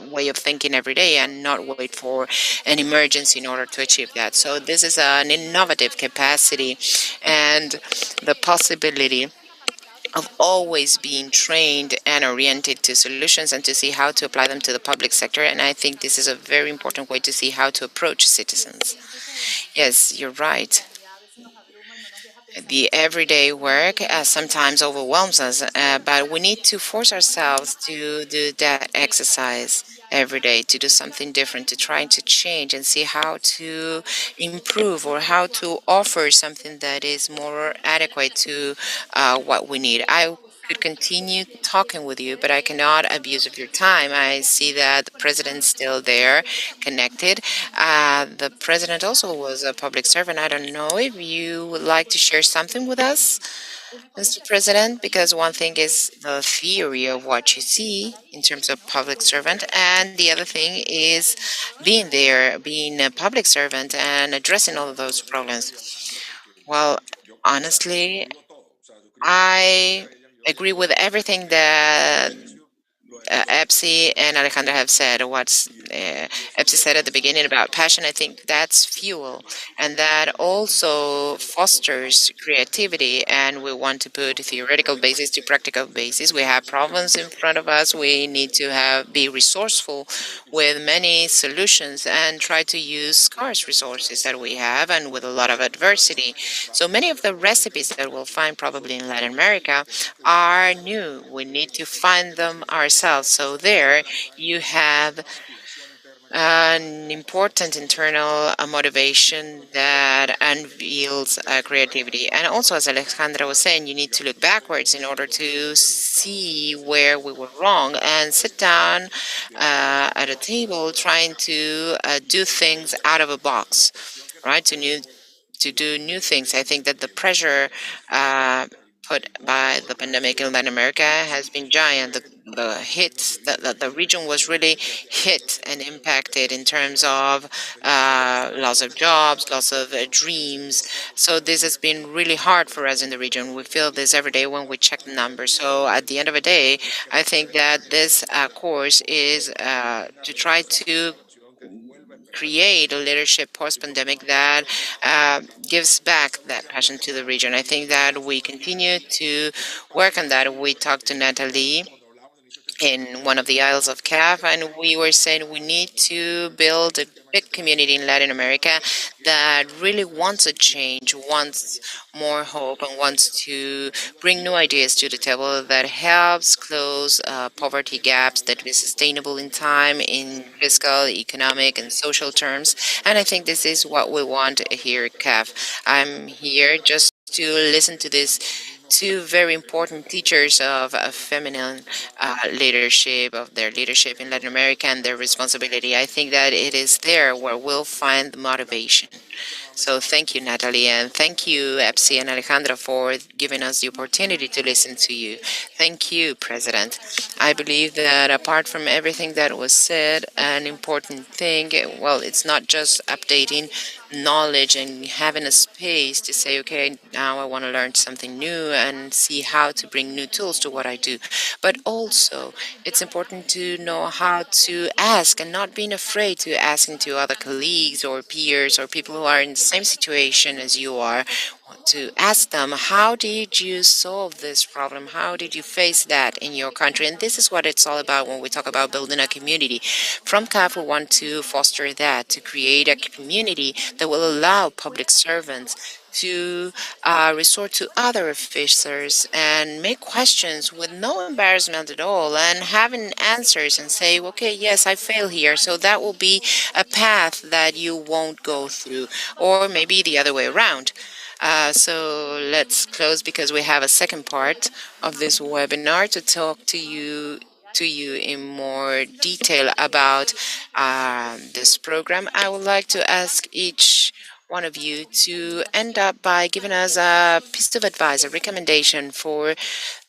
[SPEAKER 2] way of thinking every day and not wait for an emergency in order to achieve that. So this is an innovative capacity and the possibility of always being trained and oriented to solutions and to see how to apply them to the public sector. And I think this is a very important way to see how to approach citizens. Yes, you're right. The everyday work sometimes overwhelms us, but we need to force ourselves to do that exercise every day, to do something different, to try to change and see how to improve or how to offer something that is more adequate to what we need. I could continue talking with you, but I cannot abuse of your time. I see that the president's still there, connected. The president also was a public servant. I don't know if you would like to share something with us, Mr. President, because one thing is the theory of what you see in terms of public servant, and the other thing is being there, being a public servant, and addressing all of those problems. Well, honestly, I agree with everything that Epsi and Alejandra have said. What Epsi said at the beginning about passion, I think that's fuel, and that also fosters creativity. And we want to put theoretical basis to practical basis. We have problems in front of us. We need to be resourceful with many solutions and try to use scarce resources that we have and with a lot of adversity. So many of the recipes that we'll find probably in Latin America are new. We need to find them ourselves. So there you have an important internal motivation that unveils creativity. And also, as Alejandra was saying, you need to look backwards in order to see where we were wrong and sit down at a table trying to do things out of a box, right? To do new things. I think that the pressure put by the pandemic in Latin America has been giant. The hit, the region was really hit and impacted in terms of loss of jobs, loss of dreams. So this has been really hard for us in the region. We feel this every day when we check the numbers. So at the end of the day, I think that this course is to try to create a leadership post-pandemic that gives back that passion to the region. I think that we continue to work on that. We talked to Natalie in one of the Isles of Calf, and we were saying we need to build a big community in Latin America that really wants a change, wants more hope, and wants to bring new ideas to the table that helps close poverty gaps that is sustainable in time, in fiscal, economic, and social terms. And I think this is what we want here at CAF. I'm here just to listen to these two very important teachers of feminine leadership, of their leadership in Latin America and their responsibility. I think that it is there where we'll find the motivation. So thank you, Natalie, and thank you, Epsi and Alejandra, for giving us the opportunity to listen to you. Thank you, President. I believe that apart from everything that was said, an important thing, well, it's not just updating knowledge and having a space to say, okay, now I want to learn something new and see how to bring new tools to what I do. But also, it's important to know how to ask and not being afraid to asking to other colleagues or peers or people who are in the same situation as you are, to ask them, how did you solve this problem? How did you face that in your country? And this is what it's all about when we talk about building a community. From CAF, we want to foster that, to create a community that will allow public servants to resort to other officers and make questions with no embarrassment at all and having answers and say, okay, yes, I fail here. So that will be a path that you won't go through, or maybe the other way around. So let's close because we have a second part of this webinar to talk to you in more detail about this program. I would like to ask each one of you to end up by giving us a piece of advice, a recommendation for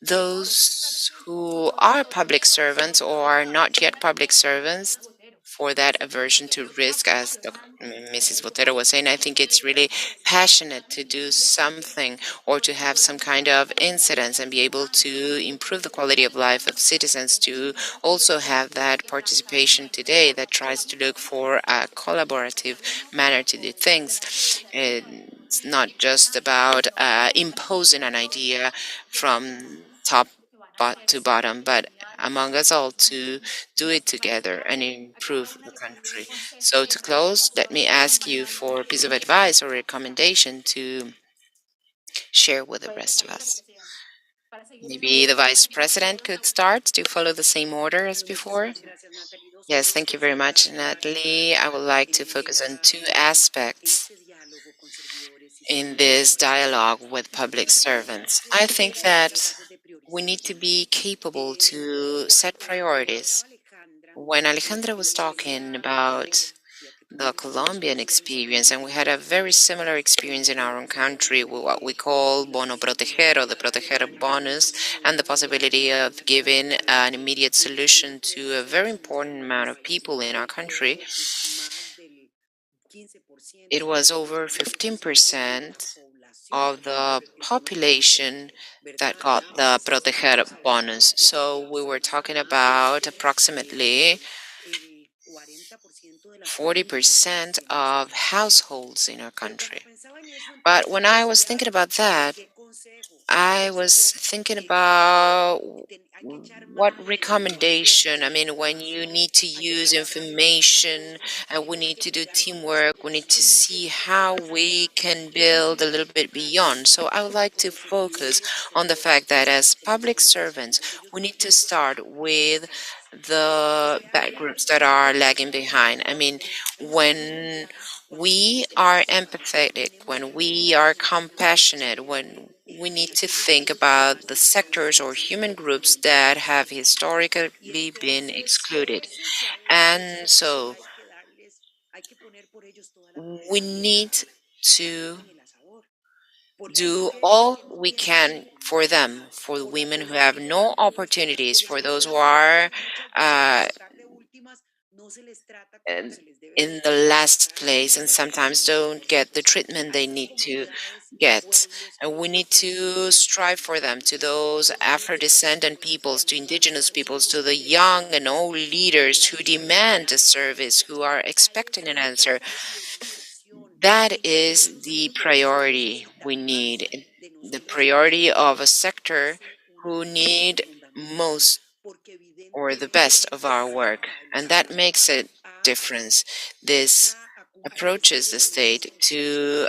[SPEAKER 2] those who are public servants or are not yet public servants, for that aversion to risk, as Mrs. Botero was saying. I think it's really passionate to do something or to have some kind of incidence and be able to improve the quality of life of citizens, to also have that participation today that tries to look for a collaborative manner to do things. It's not just about imposing an idea from top to bottom, but among us all to do it together and improve the country. So to close, let me ask you for a piece of advice or recommendation to share with the rest of us. Maybe the Vice President could start to follow the same order as before. Yes, thank you very much, Natalie. I would like to focus on two aspects in this dialogue with public servants. I think that we need to be capable to set priorities. When Alejandra was talking about the Colombian experience, and we had a very similar experience in our own country with what we call bono proteger, or the proteger bonus, and the possibility of giving an immediate solution to a very important amount of people in our country. It was over 15% of the population that got the proteger bonus. So we were talking about approximately 40% of households in our country. But when I was thinking about that, I was thinking about what recommendation. I mean, when you need to use information and we need to do teamwork, we need to see how we can build a little bit beyond. So I would like to focus on the fact that as public servants, we need to start with the bad groups that are lagging behind. I mean, when we are empathetic, when we are compassionate, when we need to think about the sectors or human groups that have historically been excluded. And so we need to do all we can for them, for the women who have no opportunities, for those who are uh, in in the last place and sometimes don't get the treatment they need to get. And we need to strive for them, to those Afro-descendant peoples, to indigenous peoples, to the young and old leaders who demand a service, who are expecting an answer. That is the priority we need, the priority of a sector who need most or the best of our work. And that makes a difference. This approaches the state to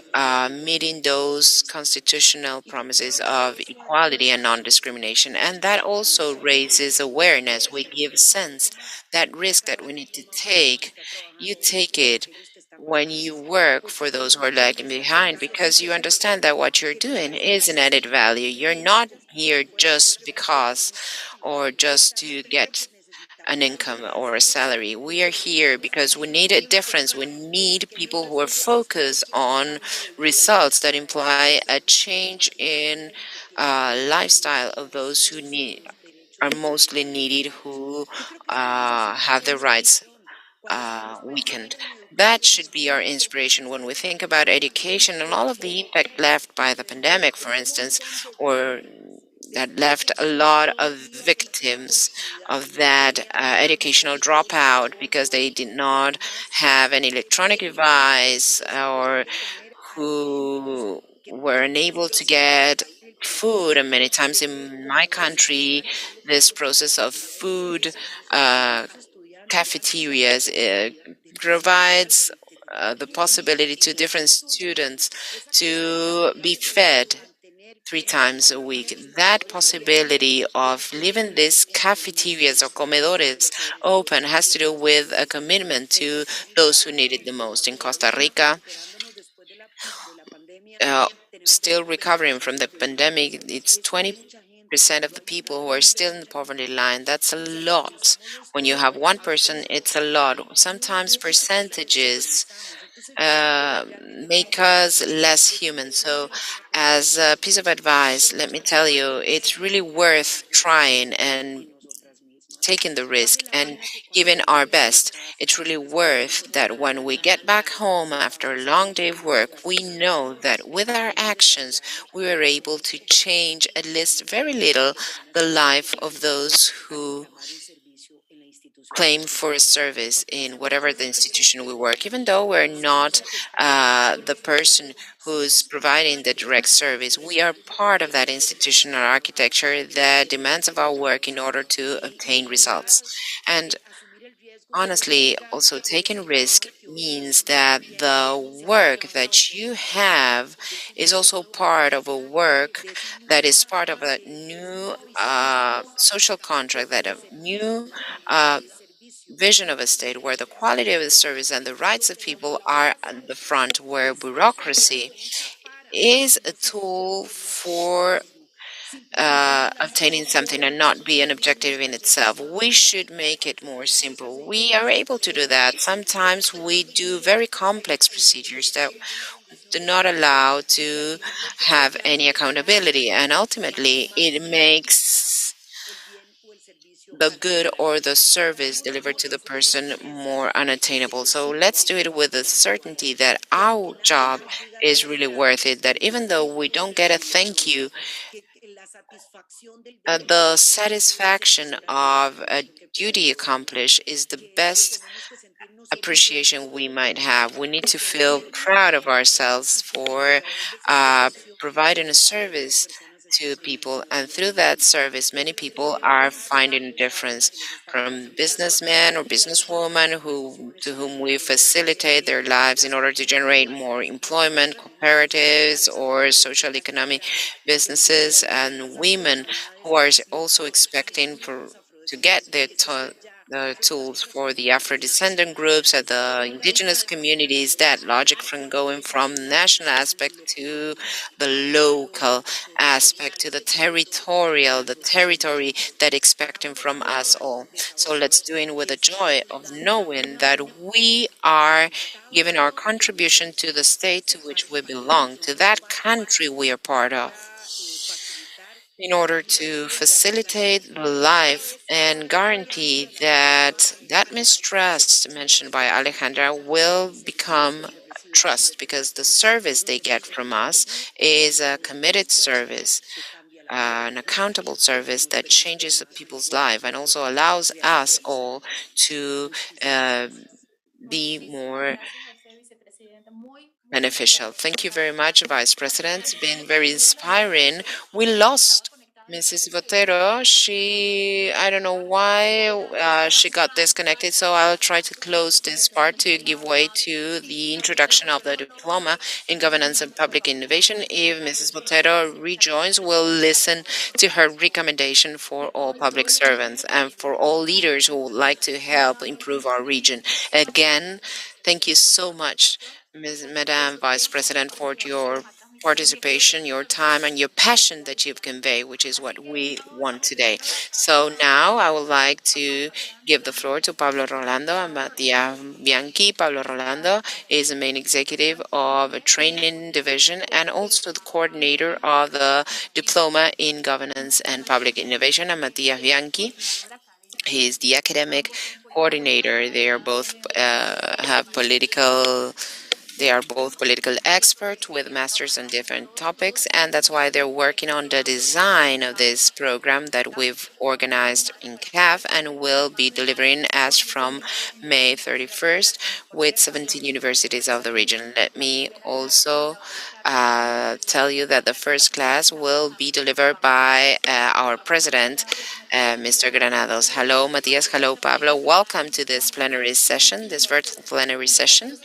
[SPEAKER 2] meeting those constitutional promises of equality and non-discrimination. And that also raises awareness. We give sense that risk that we need to take, you take it when you work for those who are lagging behind, because you understand that what you're doing is an added value. You're not here just because or just to get an income or a salary. We are here because we need a difference. We need people who are focused on results that imply a change in lifestyle of those who need are mostly needed, who have their rights weakened. That should be our inspiration when we think about education and all of the impact left by the pandemic, for instance, or that left a lot of victims of that educational dropout because they did not have an electronic device, or who were unable to get food. And many times in my country, this process of food uh, cafeterias provides the possibility to different students to be fed 3 times a week. That possibility of leaving these cafeterias or comedores open has to do with a commitment to those who need it the most. In Costa Rica, uh, still recovering from the pandemic, it's 20% of the people who are still in the poverty line. That's a lot. When you have one person, it's a lot. Sometimes percentages uh, make us less human. So, as a piece of advice, let me tell you, it's really worth trying and taking the risk and giving our best. It's really worth that when we get back home after a long day of work, we know that with our actions, we were able to change at least very little the life of those who claim for a service in whatever the institution we work, even though we're not the person who's providing the direct service. We are part of that institutional architecture that demands of our work in order to obtain results. And honestly, also taking risk means that the work that you have is also part of a work that is part of a new social contract, that a new uh, vision of a state where the quality of the service and the rights of people are at the front, where bureaucracy is a tool for obtaining something and not be an objective in itself. We should make it more simple. We are able to do that. Sometimes we do very complex procedures that do not allow to have any accountability, and ultimately it makes the good or the service delivered to the person more unattainable. So let's do it with the certainty that our job is really worth it, that even though we don't get a thank you, the satisfaction of a duty accomplished is the best appreciation we might have. We need to feel proud of ourselves for uh, providing a service to people, and through that service, many people are finding a difference. From businessmen or businesswomen to whom we facilitate their lives in order to generate more employment, cooperatives, or social economic businesses, and women who are also expecting to get the tools for the Afro-descendant groups and the indigenous communities, that logic from going from national aspect to the local aspect to the territorial, the territory that expecting from us all. So let's do it with the joy of knowing that we are giving our contribution to the state to which we belong, to that country we are part of, in order to facilitate life and guarantee that that mistrust mentioned by Alejandra will become trust, because the service they get from us is a committed service, an accountable service that changes the people's life and also allows us all to uh, be more beneficial. Thank you very much, Vice President. It's been very inspiring. We lost Mrs. Botero. I don't know why she got disconnected, so I'll try to close this part to give way to the introduction of the diploma in governance and public innovation. If Mrs. Botero rejoins, we'll listen to her recommendation for all public servants and for all leaders who would like to help improve our region. Again, thank you so much, Madam Vice President, for your participation, your time, and your passion that you've conveyed, which is what we want today. So now I would like to give the floor to Pablo Rolando and Mattia Bianchi. Pablo Rolando is the main executive of a training division and also the coordinator of the Diploma in Governance and Public Innovation, and Mattia Bianchi, he is the academic coordinator. They are both they are both political experts with masters on different topics, and that's why they're working on the design of this program that we've organized in CAF and will be delivering as from May 31st with 17 universities of the region. Let me also tell you that the first class will be delivered by our president, Mr. Granados. Hello, Matias. Hello, Pablo. Welcome to this plenary session, this virtual plenary session.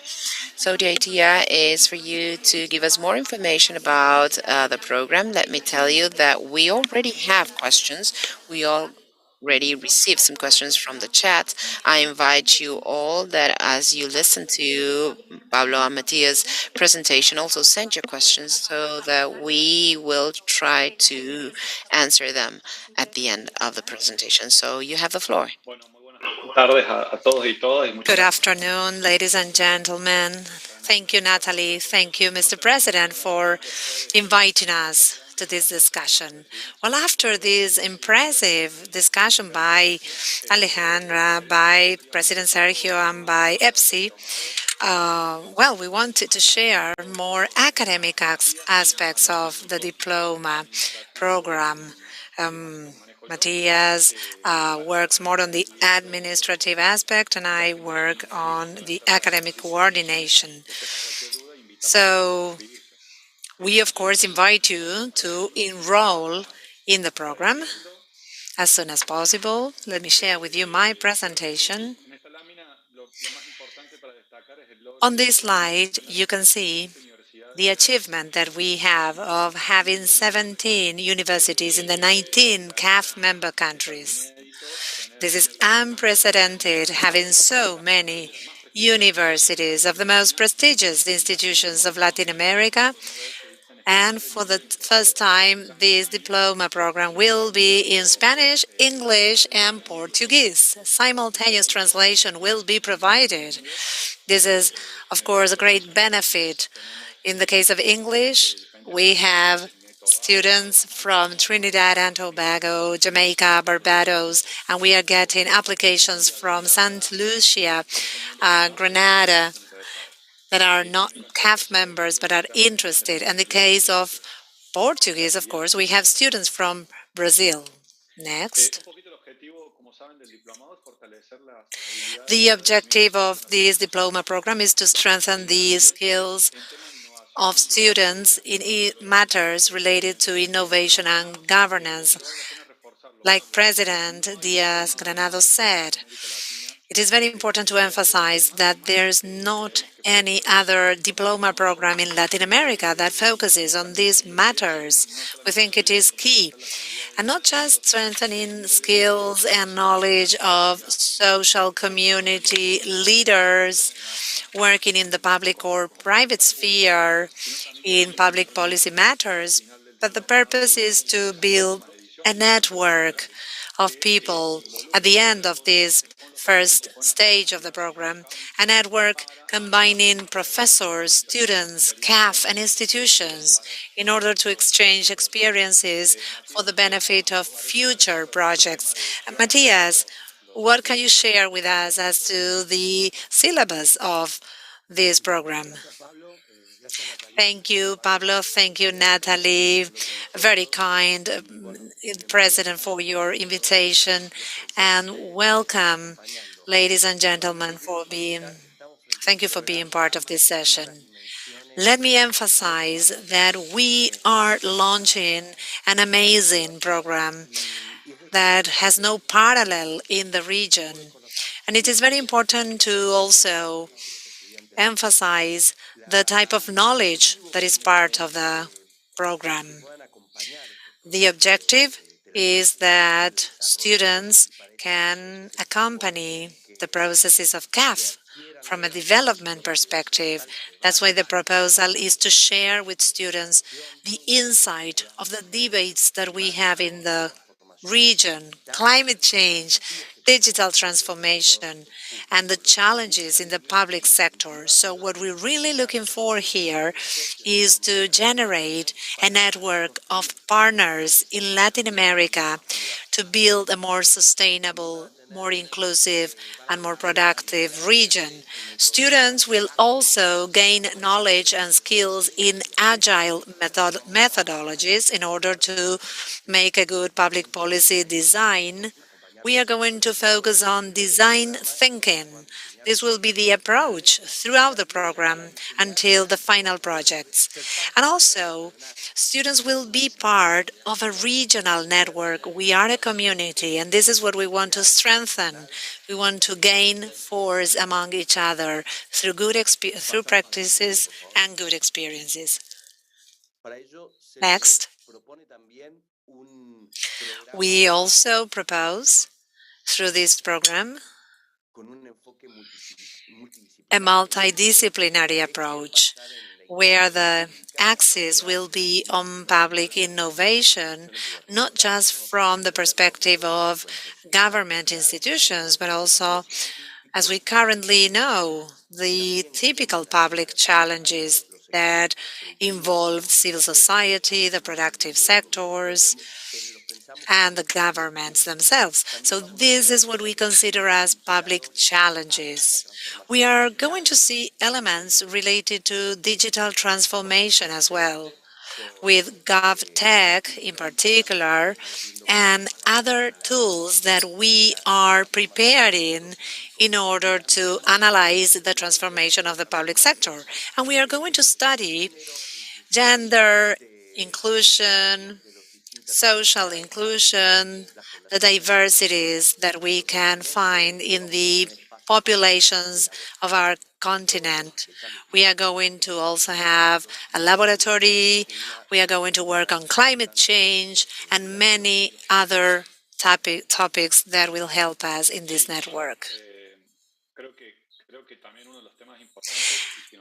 [SPEAKER 2] So the idea is for you to give us more information about the program. Let me tell you that we already have questions. We already received some questions from the chat. I invite you all that as you listen to Pablo and Matias' presentation, also send your questions so that we will try to answer them at the end of the presentation. So you have the floor.
[SPEAKER 4] Good afternoon, ladies and gentlemen. Thank you, Natalie. Thank you, Mr. President, for inviting us to this discussion. Well, after this impressive discussion by Alejandra, by President Sergio, and by EPSI, well, we wanted to share more academic aspects of the diploma program. Matthias works more on the administrative aspect, and I work on the academic coordination. So we, of course, invite you to enroll in the program as soon as possible. Let me share with you my presentation. On this slide, you can see the achievement that we have of having 17 universities in the 19 CAF member countries. This is unprecedented, having so many universities of the most prestigious institutions of Latin America And for the first time, this diploma program will be in Spanish, English, and Portuguese. Simultaneous translation will be provided. This is, of course, a great benefit. In the case of English, we have students from Trinidad and Tobago, Jamaica, Barbados, and we are getting applications from St. Lucia, Grenada, that are not CAF members but are interested. In the case of Portuguese, of course, we have students from Brazil. Next. The objective of this diploma program is to strengthen the skills of students in matters related to innovation and governance. Like President Diaz Granado said, it is very important to emphasize that there's not any other diploma program in Latin America that focuses on these matters. We think it is key. And not just strengthening skills and knowledge of social community leaders working in the public or private sphere in public policy matters, but the purpose is to build a network of people at the end of this first stage of the program, a network combining professors, students, CAF, and institutions in order to exchange experiences for the benefit of future projects. Matthias, what can you share with us as to the syllabus of this program? Thank you, Pablo. Thank you, Natalie. Very kind, President, for your invitation. And welcome, ladies and gentlemen, for being, thank you for being part of this session. Let me emphasize that we are launching an amazing program that has no parallel in the region. And it is very important to also emphasize the type of knowledge that is part of the program. The objective is that students can accompany the processes of CAF from a development perspective. That's why the proposal is to share with students the insight of the debates that we have in the region, climate change, digital transformation, and the challenges in the public sector. So what we're really looking for here is to generate a network of partners in Latin America to build a more sustainable, more inclusive, and more productive region. Students will also gain knowledge and skills in agile methodologies in order to make a good public policy design. We are going to focus on design thinking. This will be the approach throughout the program until the final projects. And also, students will be part of a regional network. We are a community, and this is what we want to strengthen. We want to gain force among each other through through practices and good experiences. Next, we also propose through this program a multidisciplinary approach where the axis will be on public innovation, not just from the perspective of government institutions, but also, as we currently know, the typical public challenges that involve civil society, the productive sectors, and the governments themselves. So this is what we consider as public challenges. We are going to see elements related to digital transformation as well, with GovTech in particular, and other tools that we are preparing in order to analyze the transformation of the public sector. And we are going to study gender inclusion, social inclusion, the diversities that we can find in the populations of our continent. We are going to also have a laboratory. We are going to work on climate change and many other topics that will help us in this network.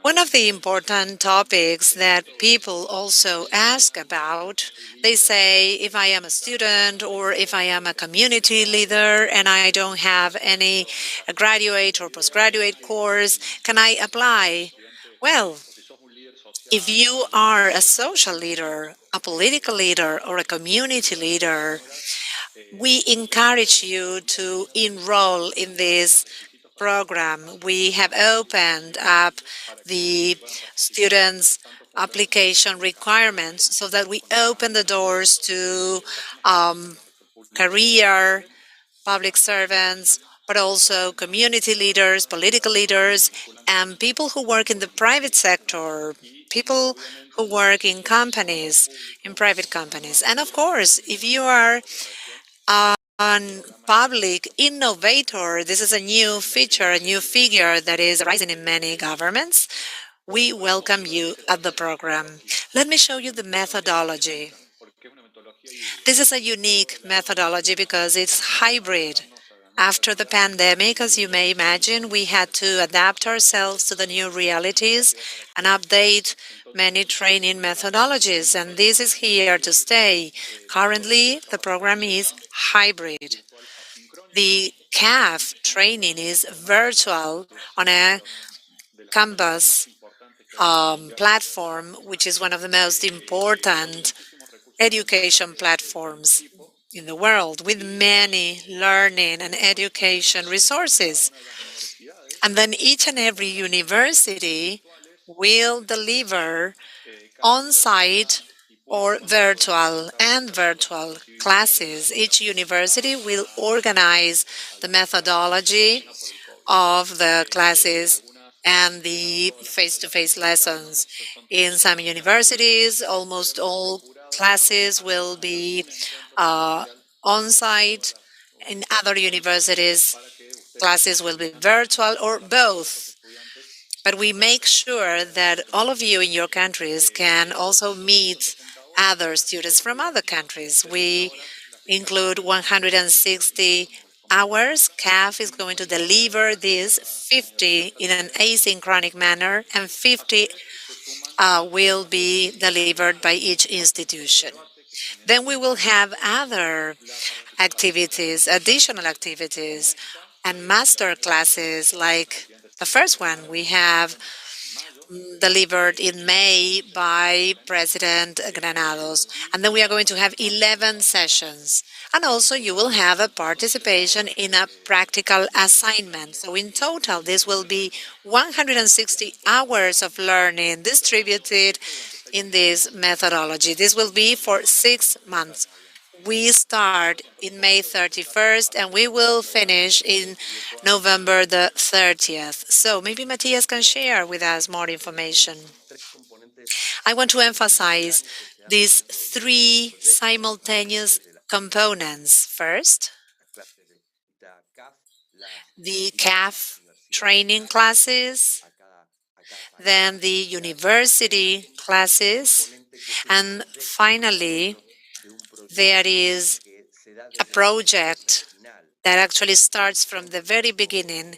[SPEAKER 4] One of the important topics that people also ask about, they say if I am a student or if I am a community leader and I don't have any graduate or postgraduate course, can I apply? Well, if you are a social leader, a political leader, or a community leader, we encourage you to enroll in this program. We have opened up the students' application requirements so that we open the doors to um, career, public servants, but also community leaders, political leaders, and people who work in the private sector, people who work in companies, in private companies. And of course, if you are on public innovator, this is a new feature, a new figure that is arising in many governments. We welcome you at the program. Let me show you the methodology. This is a unique methodology because it's hybrid. After the pandemic, as you may imagine, we had to adapt ourselves to the new realities and update many training methodologies, and this is here to stay. Currently, the program is hybrid. The CAF training is virtual on a Canvas platform, which is one of the most important education platforms in the world with many learning and education resources. And then each and every university will deliver on-site or virtual classes. Each university will organize the methodology of the classes and the face-to-face lessons. In some universities, almost all classes will be uh, on-site. In other universities, classes will be virtual or both. But we make sure that all of you in your countries can also meet other students from other countries. We include 160 hours. CAF is going to deliver these 50 in an asynchronic manner, and 50 will be delivered by each institution. Then we will have other activities, additional activities, and master classes like the first one we have delivered in May by President Granados. And then we are going to have 11 sessions. And also you will have a participation in a practical assignment. So in total, this will be 160 hours of learning distributed in this methodology. This will be for 6 months. We start in May 31st and we will finish in November the 30th. So maybe Matthias can share with us more information. I want to emphasize these three simultaneous components. First, the CAF training classes, then the university classes, and finally, there is a project that actually starts from the very beginning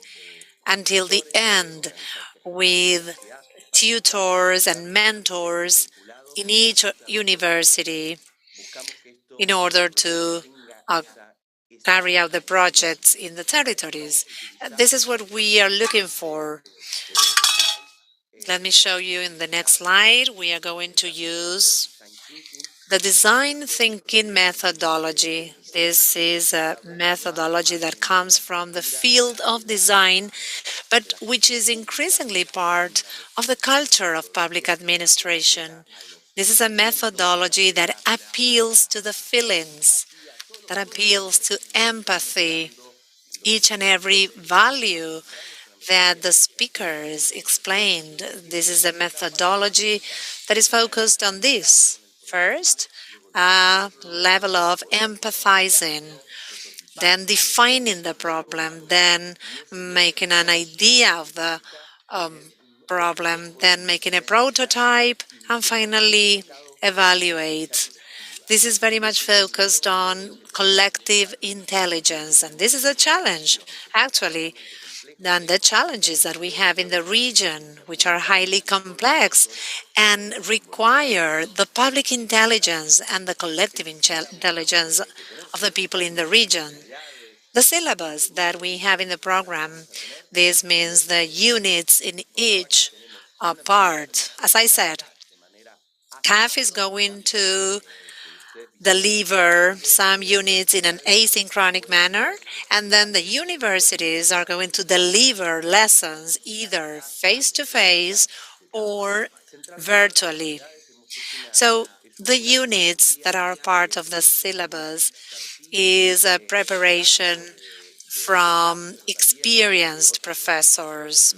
[SPEAKER 4] until the end with tutors and mentors in each university in order to uh, carry out the projects in the territories. This is what we are looking for. Let me show you in the next slide. We are going to use the design thinking methodology. This is a methodology that comes from the field of design, but which is increasingly part of the culture of public administration. This is a methodology that appeals to the feelings, that appeals to empathy, each and every value that the speakers explained. This is a methodology that is focused on this. First, a level of empathizing, then defining the problem, then making an idea of the um, problem, then making a prototype, and finally evaluate. This is very much focused on collective intelligence, and this is a challenge, actually, than the challenges that we have in the region, which are highly complex and require the public intelligence and the collective intelligence of the people in the region. The syllabus that we have in the program, this means the units in each part. As I said, CAF is going to deliver some units in an asynchronic manner, and then the universities are going to deliver lessons either face-to-face or virtually. So the units that are part of the syllabus is a preparation from experienced professors,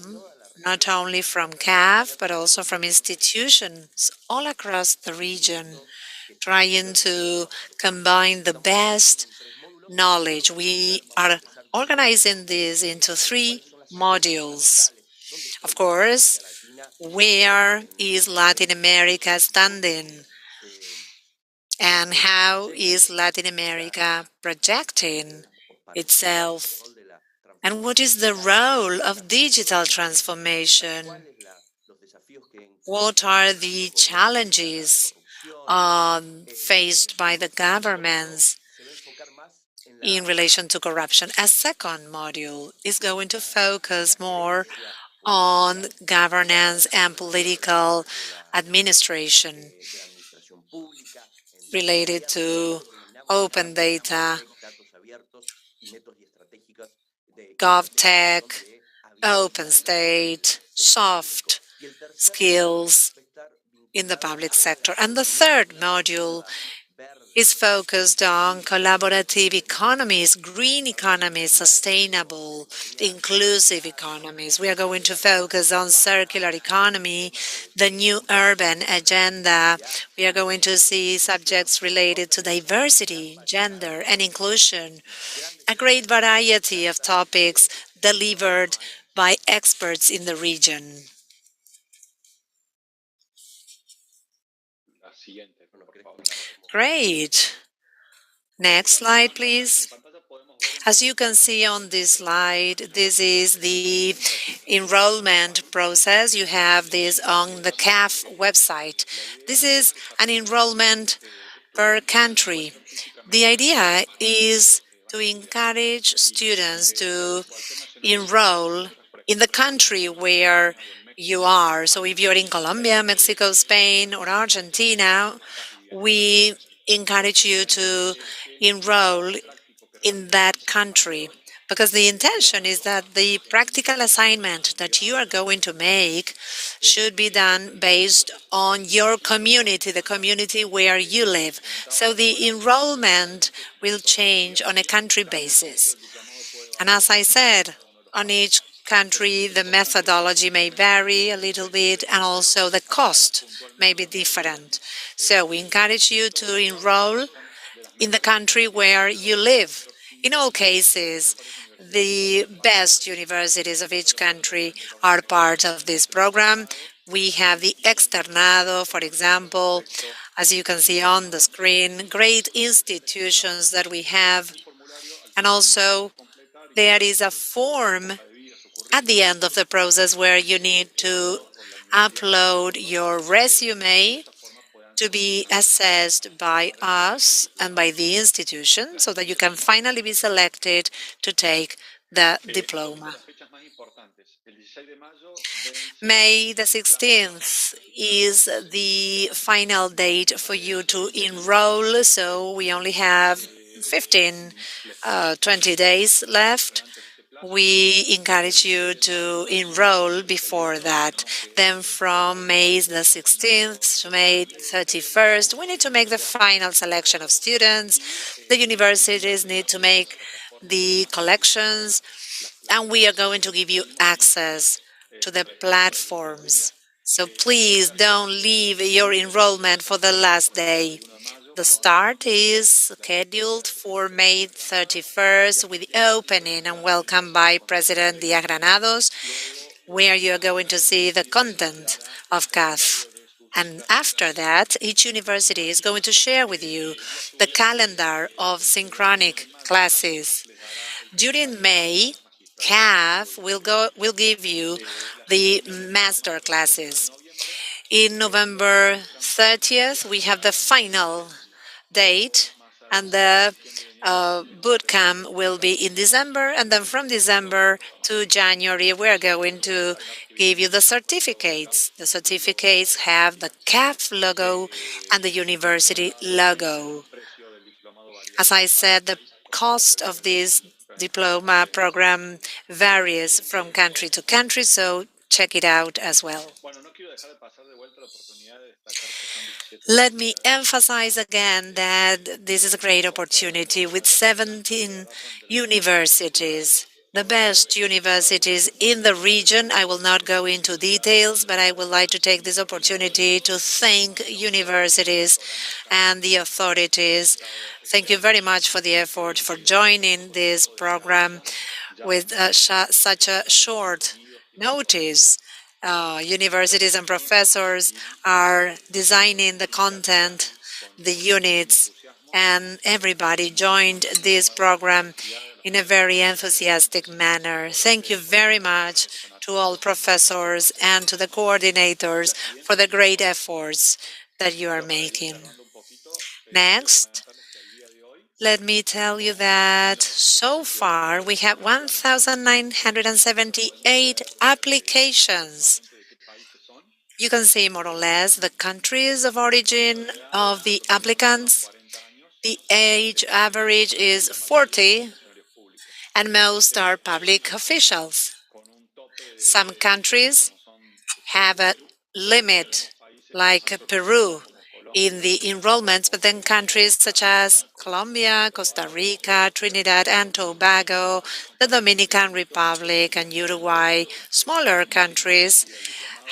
[SPEAKER 4] not only from CAF, but also from institutions all across the region, trying to combine the best knowledge. We are organizing this into 3 modules. Of course, where is Latin America standing? And how is Latin America projecting itself? And what is the role of digital transformation? What are the challenges faced by the governments in relation to corruption? A second module is going to focus more on governance and political administration related to open data, GovTech, open state, soft skills in the public sector. And the third module is focused on collaborative economies, green economies, sustainable, inclusive economies. We are going to focus on circular economy, the new urban agenda. We are going to see subjects related to diversity, gender, and inclusion, a great variety of topics delivered by experts in the region. Great. Next slide, please. As you can see on this slide, this is the enrollment process. You have this on the CAF website. This is an enrollment per country. The idea is to encourage students to enroll in the country where you are. So if you're in Colombia, Mexico, Spain, or Argentina, we encourage you to enroll in that country, because the intention is that the practical assignment that you are going to make should be done based on your community, the community where you live. So the enrollment will change on a country basis. And as I said, on each country, the methodology may vary a little bit, and also the cost may be different. So we encourage you to enroll in the country where you live. In all cases, the best universities of each country are part of this program. We have the externado, for example, as you can see on the screen, great institutions that we have. And also, there is a form at the end of the process where you need to upload your resume to be assessed by us and by the institution so that you can finally be selected to take the diploma. May the 16th is the final date for you to enroll, so we only have 15, 20 days left. We encourage you to enroll before that. Then from May the 16th to May 31st, we need to make the final selection of students. The universities need to make the collections, and we are going to give you access to the platforms. So please don't leave your enrollment for the last day. The start is scheduled for May 31st with the opening and welcome by President Diaz Granados, where you're going to see the content of CAF. And after that, each university is going to share with you the calendar of synchronic classes. During May, CAF will give you the master classes. In November 30th, we have the final date, and the boot camp will be in December, and then from December to January, we're going to give you the certificates. The certificates have the CAF logo and the university logo. As I said, the cost of this diploma program varies from country to country, so check it out as well. Let me emphasize again that this is a great opportunity with 17 universities, the best universities in the region. I will not go into details, but I would like to take this opportunity to thank universities and the authorities. Thank you very much for the effort for joining this program with such a short notice. Universities and professors are designing the content, the units, and everybody joined this program in a very enthusiastic manner. Thank you very much to all professors and to the coordinators for the great efforts that you are making. Next, let me tell you that so far we have 1,978 applications. You can see more or less the countries of origin of the applicants. The age average is 40, and most are public officials. Some countries have a limit, like Peru, in the enrollments, but then countries such as Colombia, Costa Rica, Trinidad and Tobago, the Dominican Republic, and Uruguay, smaller countries,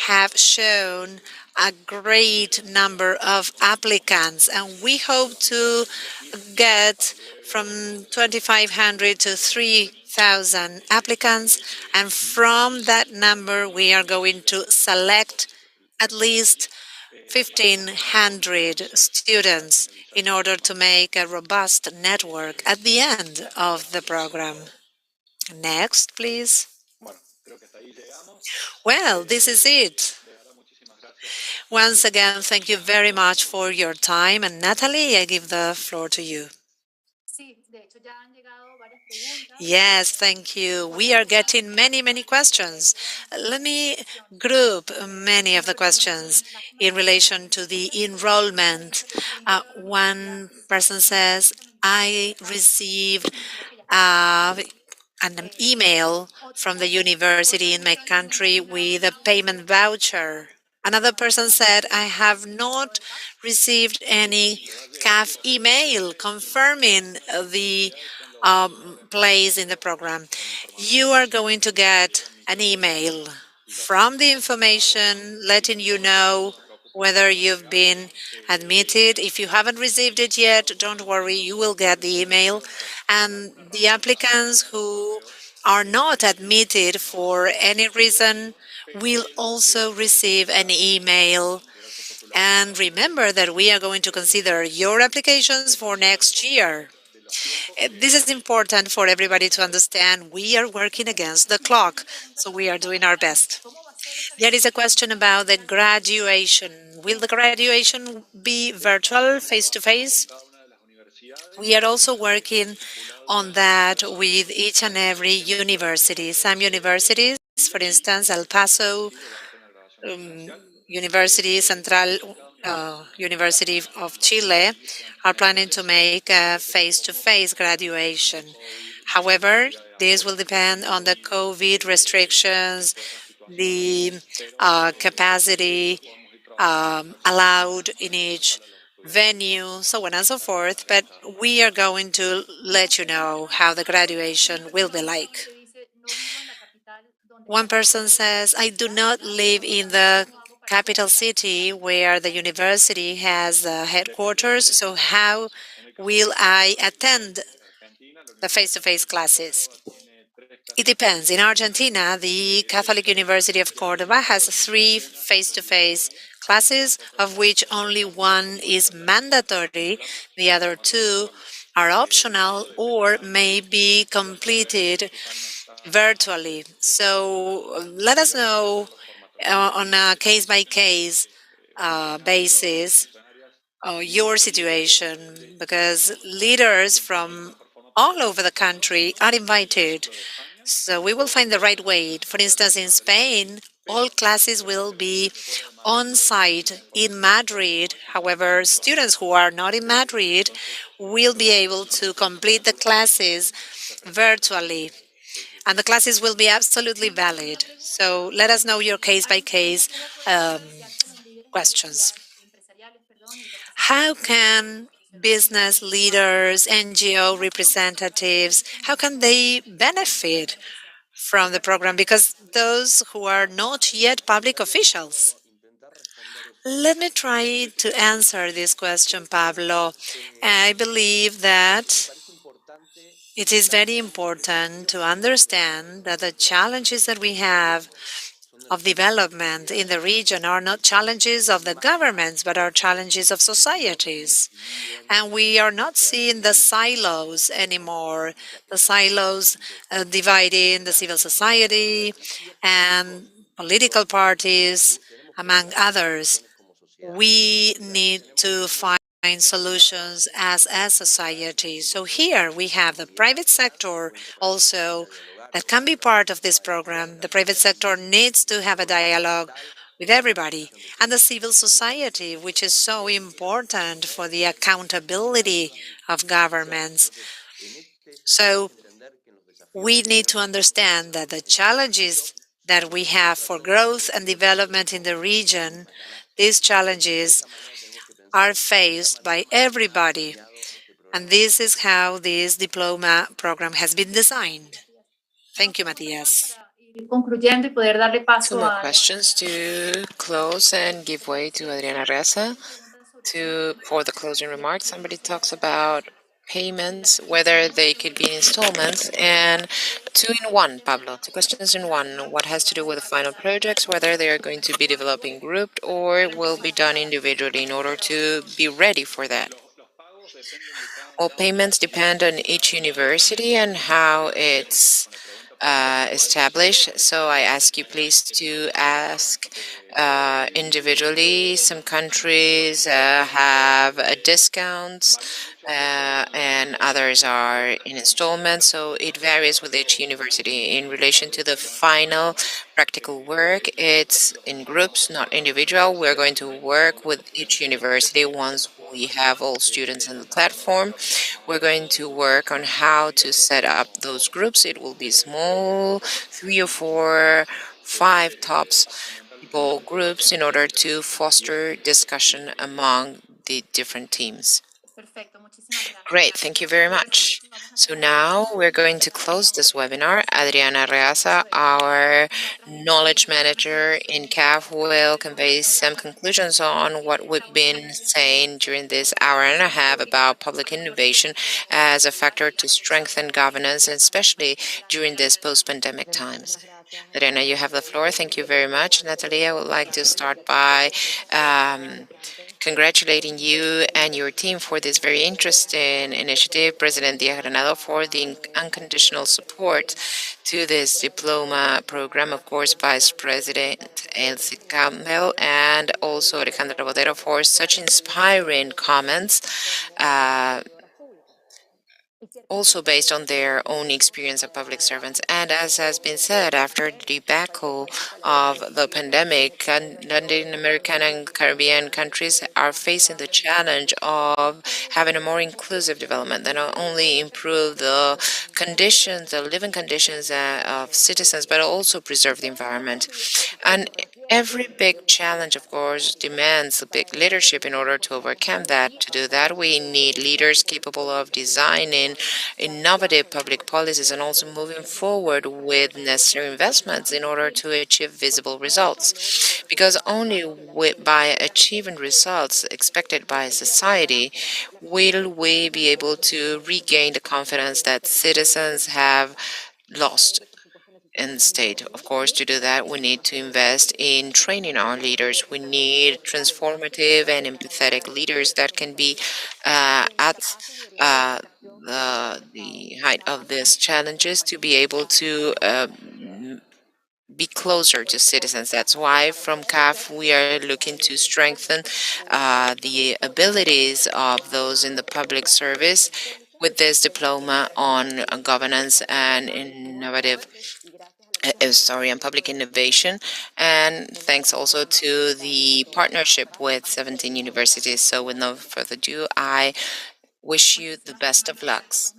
[SPEAKER 4] have shown a great number of applicants, and we hope to get from 2,500 to 3,000 applicants, and from that number we are going to select at least 1,500 students in order to make a robust network at the end of the program. Next, please. Well, this is it. Once again, thank you very much for your time. And Natalie, I give the floor to you. Yes, thank you. We are getting many questions. Let me group many of the questions in relation to the enrollment. One person says, I received an email from the university in my country with a payment voucher. Another person said, I have not received any CAF email confirming the place in the program. You are going to get an email from the information letting you know whether you've been admitted. If you haven't received it yet, don't worry, you will get the email. And the applicants who are not admitted for any reason will also receive an email. And remember that we are going to consider your applications for next year. This is important for everybody to understand. We are working against the clock, so we are doing our best. There is a question about the graduation. Will the graduation be virtual, face-to-face? We are also working on that with each and every university. Some universities, for instance, El Paso University, Central University of Chile, are planning to make a face-to-face graduation. However, this will depend on the COVID restrictions, the capacity allowed in each venue, so on and so forth, but we are going to let you know how the graduation will be like. One person says, I do not live in the capital city where the university has the headquarters, so how will I attend the face-to-face classes? It depends. In Argentina, the Catholic University of Cordoba has 3 face-to-face classes, of which only one is mandatory. The other 2 are optional or may be completed virtually. So let us know on a case by case basis your situation, because leaders from all over the country are invited. So we will find the right way. For instance, in Spain, all classes will be on site in Madrid. However, students who are not in Madrid will be able to complete the classes virtually, and the classes will be absolutely valid. So let us know your case by case questions. How can business leaders, NGO representatives, how can they benefit from the program? Because those who are not yet public officials. Let me try to answer this question, Pablo. I believe that it is very important to understand that the challenges that we have of development in the region are not challenges of the governments, but are challenges of societies. And we are not seeing the silos anymore, the silos dividing the civil society and political parties, among others. We need to find solutions as a society. So here we have the private sector also that can be part of this program. The private sector needs to have a dialogue with everybody, and the civil society, which is so important for the accountability of governments. So we need to understand that the challenges that we have for growth and development in the region, these challenges are faced by everybody. And this is how this diploma program has been designed. Thank you, Matias.
[SPEAKER 2] Two more questions to close and give way to Adriana Reza for the closing remarks. Somebody talks about payments, whether they could be in installments, and two in one, Pablo. Two questions in one. What has to do with the final projects, whether they are going to be developing grouped or will be done individually in order to be ready for that. Well, payments depend on each university and how it's established. So I ask you please to ask individually. Some countries have discounts and others are in installments. So it varies with each university. In relation to the final practical work, it's in groups, not individual. We're going to work with each university once we have all students in the platform. We're going to work on how to set up those groups. It will be small, 3 or 4, 5 tops people groups in order to foster discussion among the different teams. Great, thank you very much. So now we're going to close this webinar. Adriana Reaza, our knowledge manager in CAF, will convey some conclusions on what we've been saying during this hour and a half about public innovation as a factor to strengthen governance, especially during these post-pandemic times. Adriana, you have the floor. Thank you very much. Natalia, I would like to start by congratulating you and your team for this very interesting initiative, President Diaz Granado, for the unconditional support to this diploma program, of course, Vice President Elsie Campbell, and also Alejandra Bodero for such inspiring comments. Also based on their own experience of public servants. And as has been said, after the debacle of the pandemic, Latin American and Caribbean countries are facing the challenge of having a more inclusive development that not only improve the conditions, the living conditions of citizens, but also preserve the environment. And every big challenge, of course, demands a big leadership in order to overcome that. To do that, we need leaders capable of designing innovative public policies and also moving forward with necessary investments in order to achieve visible results. Because only by achieving results expected by society will we be able to regain the confidence that citizens have lost and state. Of course, to do that, we need to invest in training our leaders. We need transformative and empathetic leaders that can be at the height of these challenges to be able to be closer to citizens. That's why from CAF we are looking to strengthen the abilities of those in the public service with this diploma on governance and and public innovation. And thanks also to the partnership with 17 universities. So with no further ado, I wish you the best of lucks.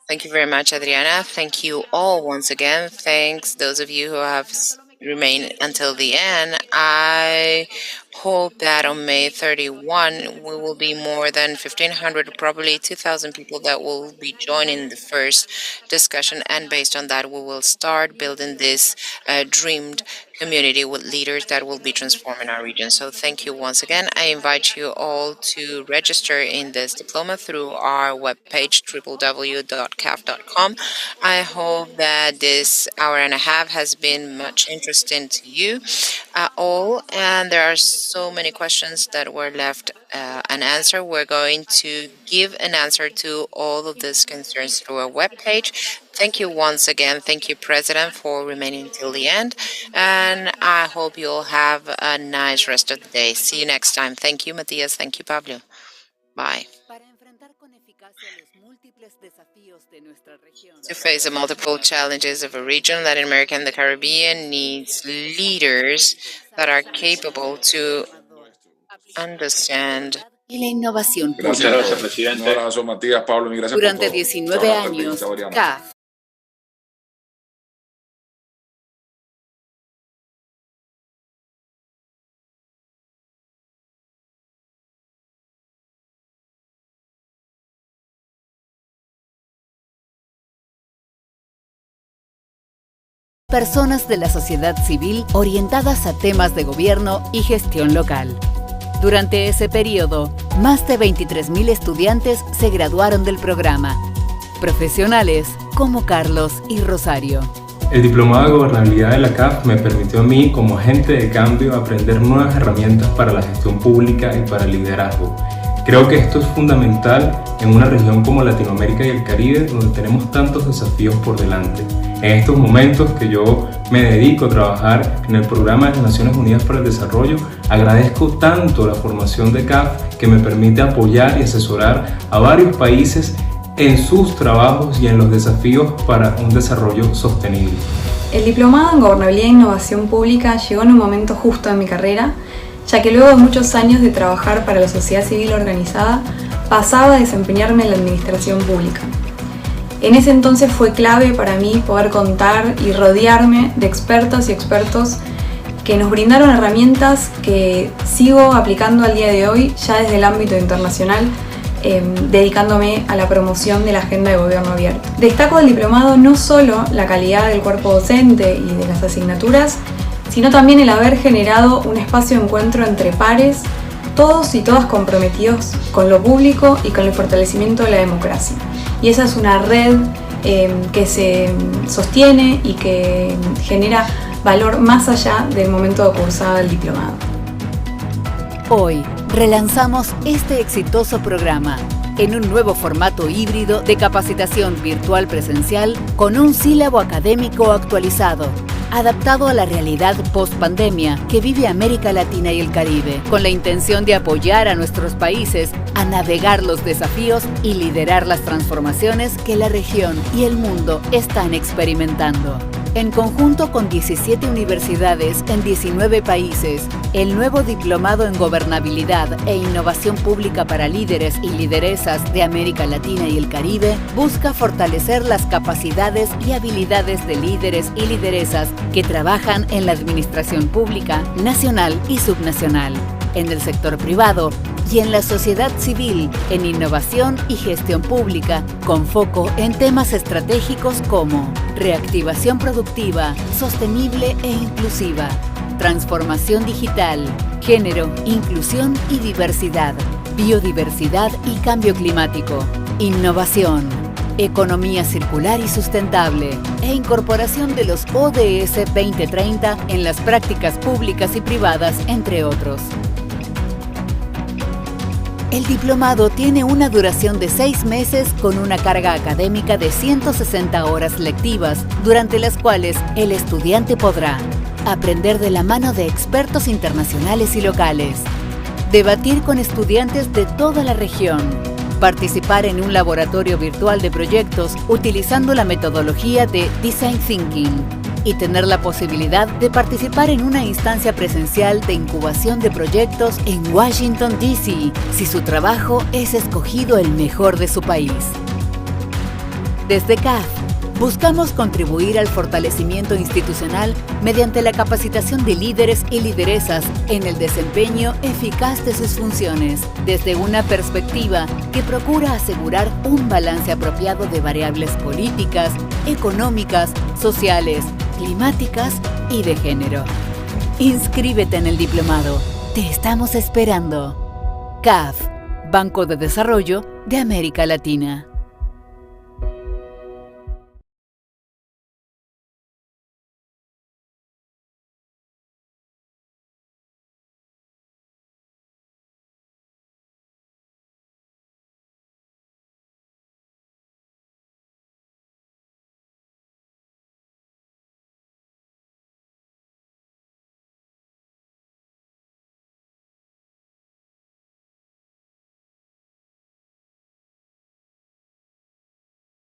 [SPEAKER 2] Thank you very much, Adriana. Thank you all once again. Thanks those of you who have remained until the end. I hope that on May 31, we will be more than 1,500, probably 2,000 people that will be joining the first discussion. And based on that, we will start building this dreamed community with leaders that will be transforming our region. So thank you once again. I invite you all to register in this diploma through our webpage, www.caf.com. I hope that this hour and a half has been much interesting to you all. And there are so many questions that were left unanswered. We're going to give an answer to all of these concerns through our webpage. Thank you once again. Thank you, President, for remaining till the end. And I hope you all have a nice rest of the day. See you next time. Thank you, Matias. Thank you, Pablo. Bye. To face the multiple challenges of a region, Latin America and the Caribbean needs leaders that are capable to understand.
[SPEAKER 3] Y la innovación
[SPEAKER 5] Gracias,
[SPEAKER 3] pública.
[SPEAKER 5] gracias, presidente. Un abrazo, Matías, Pablo, y gracias por
[SPEAKER 3] Durante
[SPEAKER 5] todo.
[SPEAKER 3] 19
[SPEAKER 5] Chao,
[SPEAKER 3] años,
[SPEAKER 5] chao, Adriana.
[SPEAKER 3] CAF personas de la sociedad civil orientadas a temas de gobierno y gestión local. Durante ese periodo, más de 23.000 estudiantes se graduaron del programa. Profesionales como Carlos y Rosario.
[SPEAKER 6] El Diplomado de Gobernabilidad de la CAF me permitió a mí, como agente de cambio, aprender nuevas herramientas para la gestión pública y para el liderazgo. Creo que esto es fundamental en una región como Latinoamérica y el Caribe, donde tenemos tantos desafíos por delante. En estos momentos que yo me dedico a trabajar en el Programa de las Naciones Unidas para el Desarrollo, agradezco tanto la formación de CAF que me permite apoyar y asesorar a varios países en sus trabajos y en los desafíos para un desarrollo sostenible.
[SPEAKER 7] El Diplomado en Gobernabilidad e Innovación Pública llegó en un momento justo en mi carrera, ya que luego de muchos años de trabajar para la sociedad civil organizada, pasaba a desempeñarme en la administración pública. En ese entonces fue clave para mí poder contar y rodearme de expertos y expertos que nos brindaron herramientas que sigo aplicando al día de hoy, ya desde el ámbito internacional, dedicándome a la promoción de la agenda de gobierno abierto. Destaco del diplomado no solo la calidad del cuerpo docente y de las asignaturas, sino también el haber generado un espacio de encuentro entre pares, todos y todas comprometidos con lo público y con el fortalecimiento de la democracia. Y esa es una red que se sostiene y que genera valor más allá del momento de cursada del diplomado.
[SPEAKER 3] Hoy relanzamos este exitoso programa en un nuevo formato híbrido de capacitación virtual presencial con un sílabo académico actualizado, adaptado a la realidad post-pandemia que vive América Latina y el Caribe, con la intención de apoyar a nuestros países a navegar los desafíos y liderar las transformaciones que la región y el mundo están experimentando. En conjunto con 17 universidades en 19 países, el nuevo Diplomado en Gobernabilidad e Innovación Pública para Líderes y Lideresas de América Latina y el Caribe busca fortalecer las capacidades y habilidades de líderes y lideresas que trabajan en la administración pública, nacional y subnacional, en el sector privado y en la sociedad civil, en innovación y gestión pública, con foco en temas estratégicos como reactivación productiva, sostenible e inclusiva, transformación digital, género, inclusión y diversidad, biodiversidad y cambio climático, innovación, economía circular y sustentable e incorporación de los ODS 2030 en las prácticas públicas y privadas, entre otros. El diplomado tiene una duración de 6 meses con una carga académica de 160 horas lectivas, durante las cuales el estudiante podrá aprender de la mano de expertos internacionales y locales, debatir con estudiantes de toda la región, participar en un laboratorio virtual de proyectos utilizando la metodología de Design Thinking y tener la posibilidad de participar en una instancia presencial de incubación de proyectos en Washington, D.C., si su trabajo es escogido el mejor de su país. Desde CAF, buscamos contribuir al fortalecimiento institucional mediante la capacitación de líderes y lideresas en el desempeño eficaz de sus funciones, desde una perspectiva que procura asegurar un balance apropiado de variables políticas, económicas, sociales, climáticas y de género. Inscríbete en el diplomado. Te estamos esperando. CAF, Banco de Desarrollo de América Latina.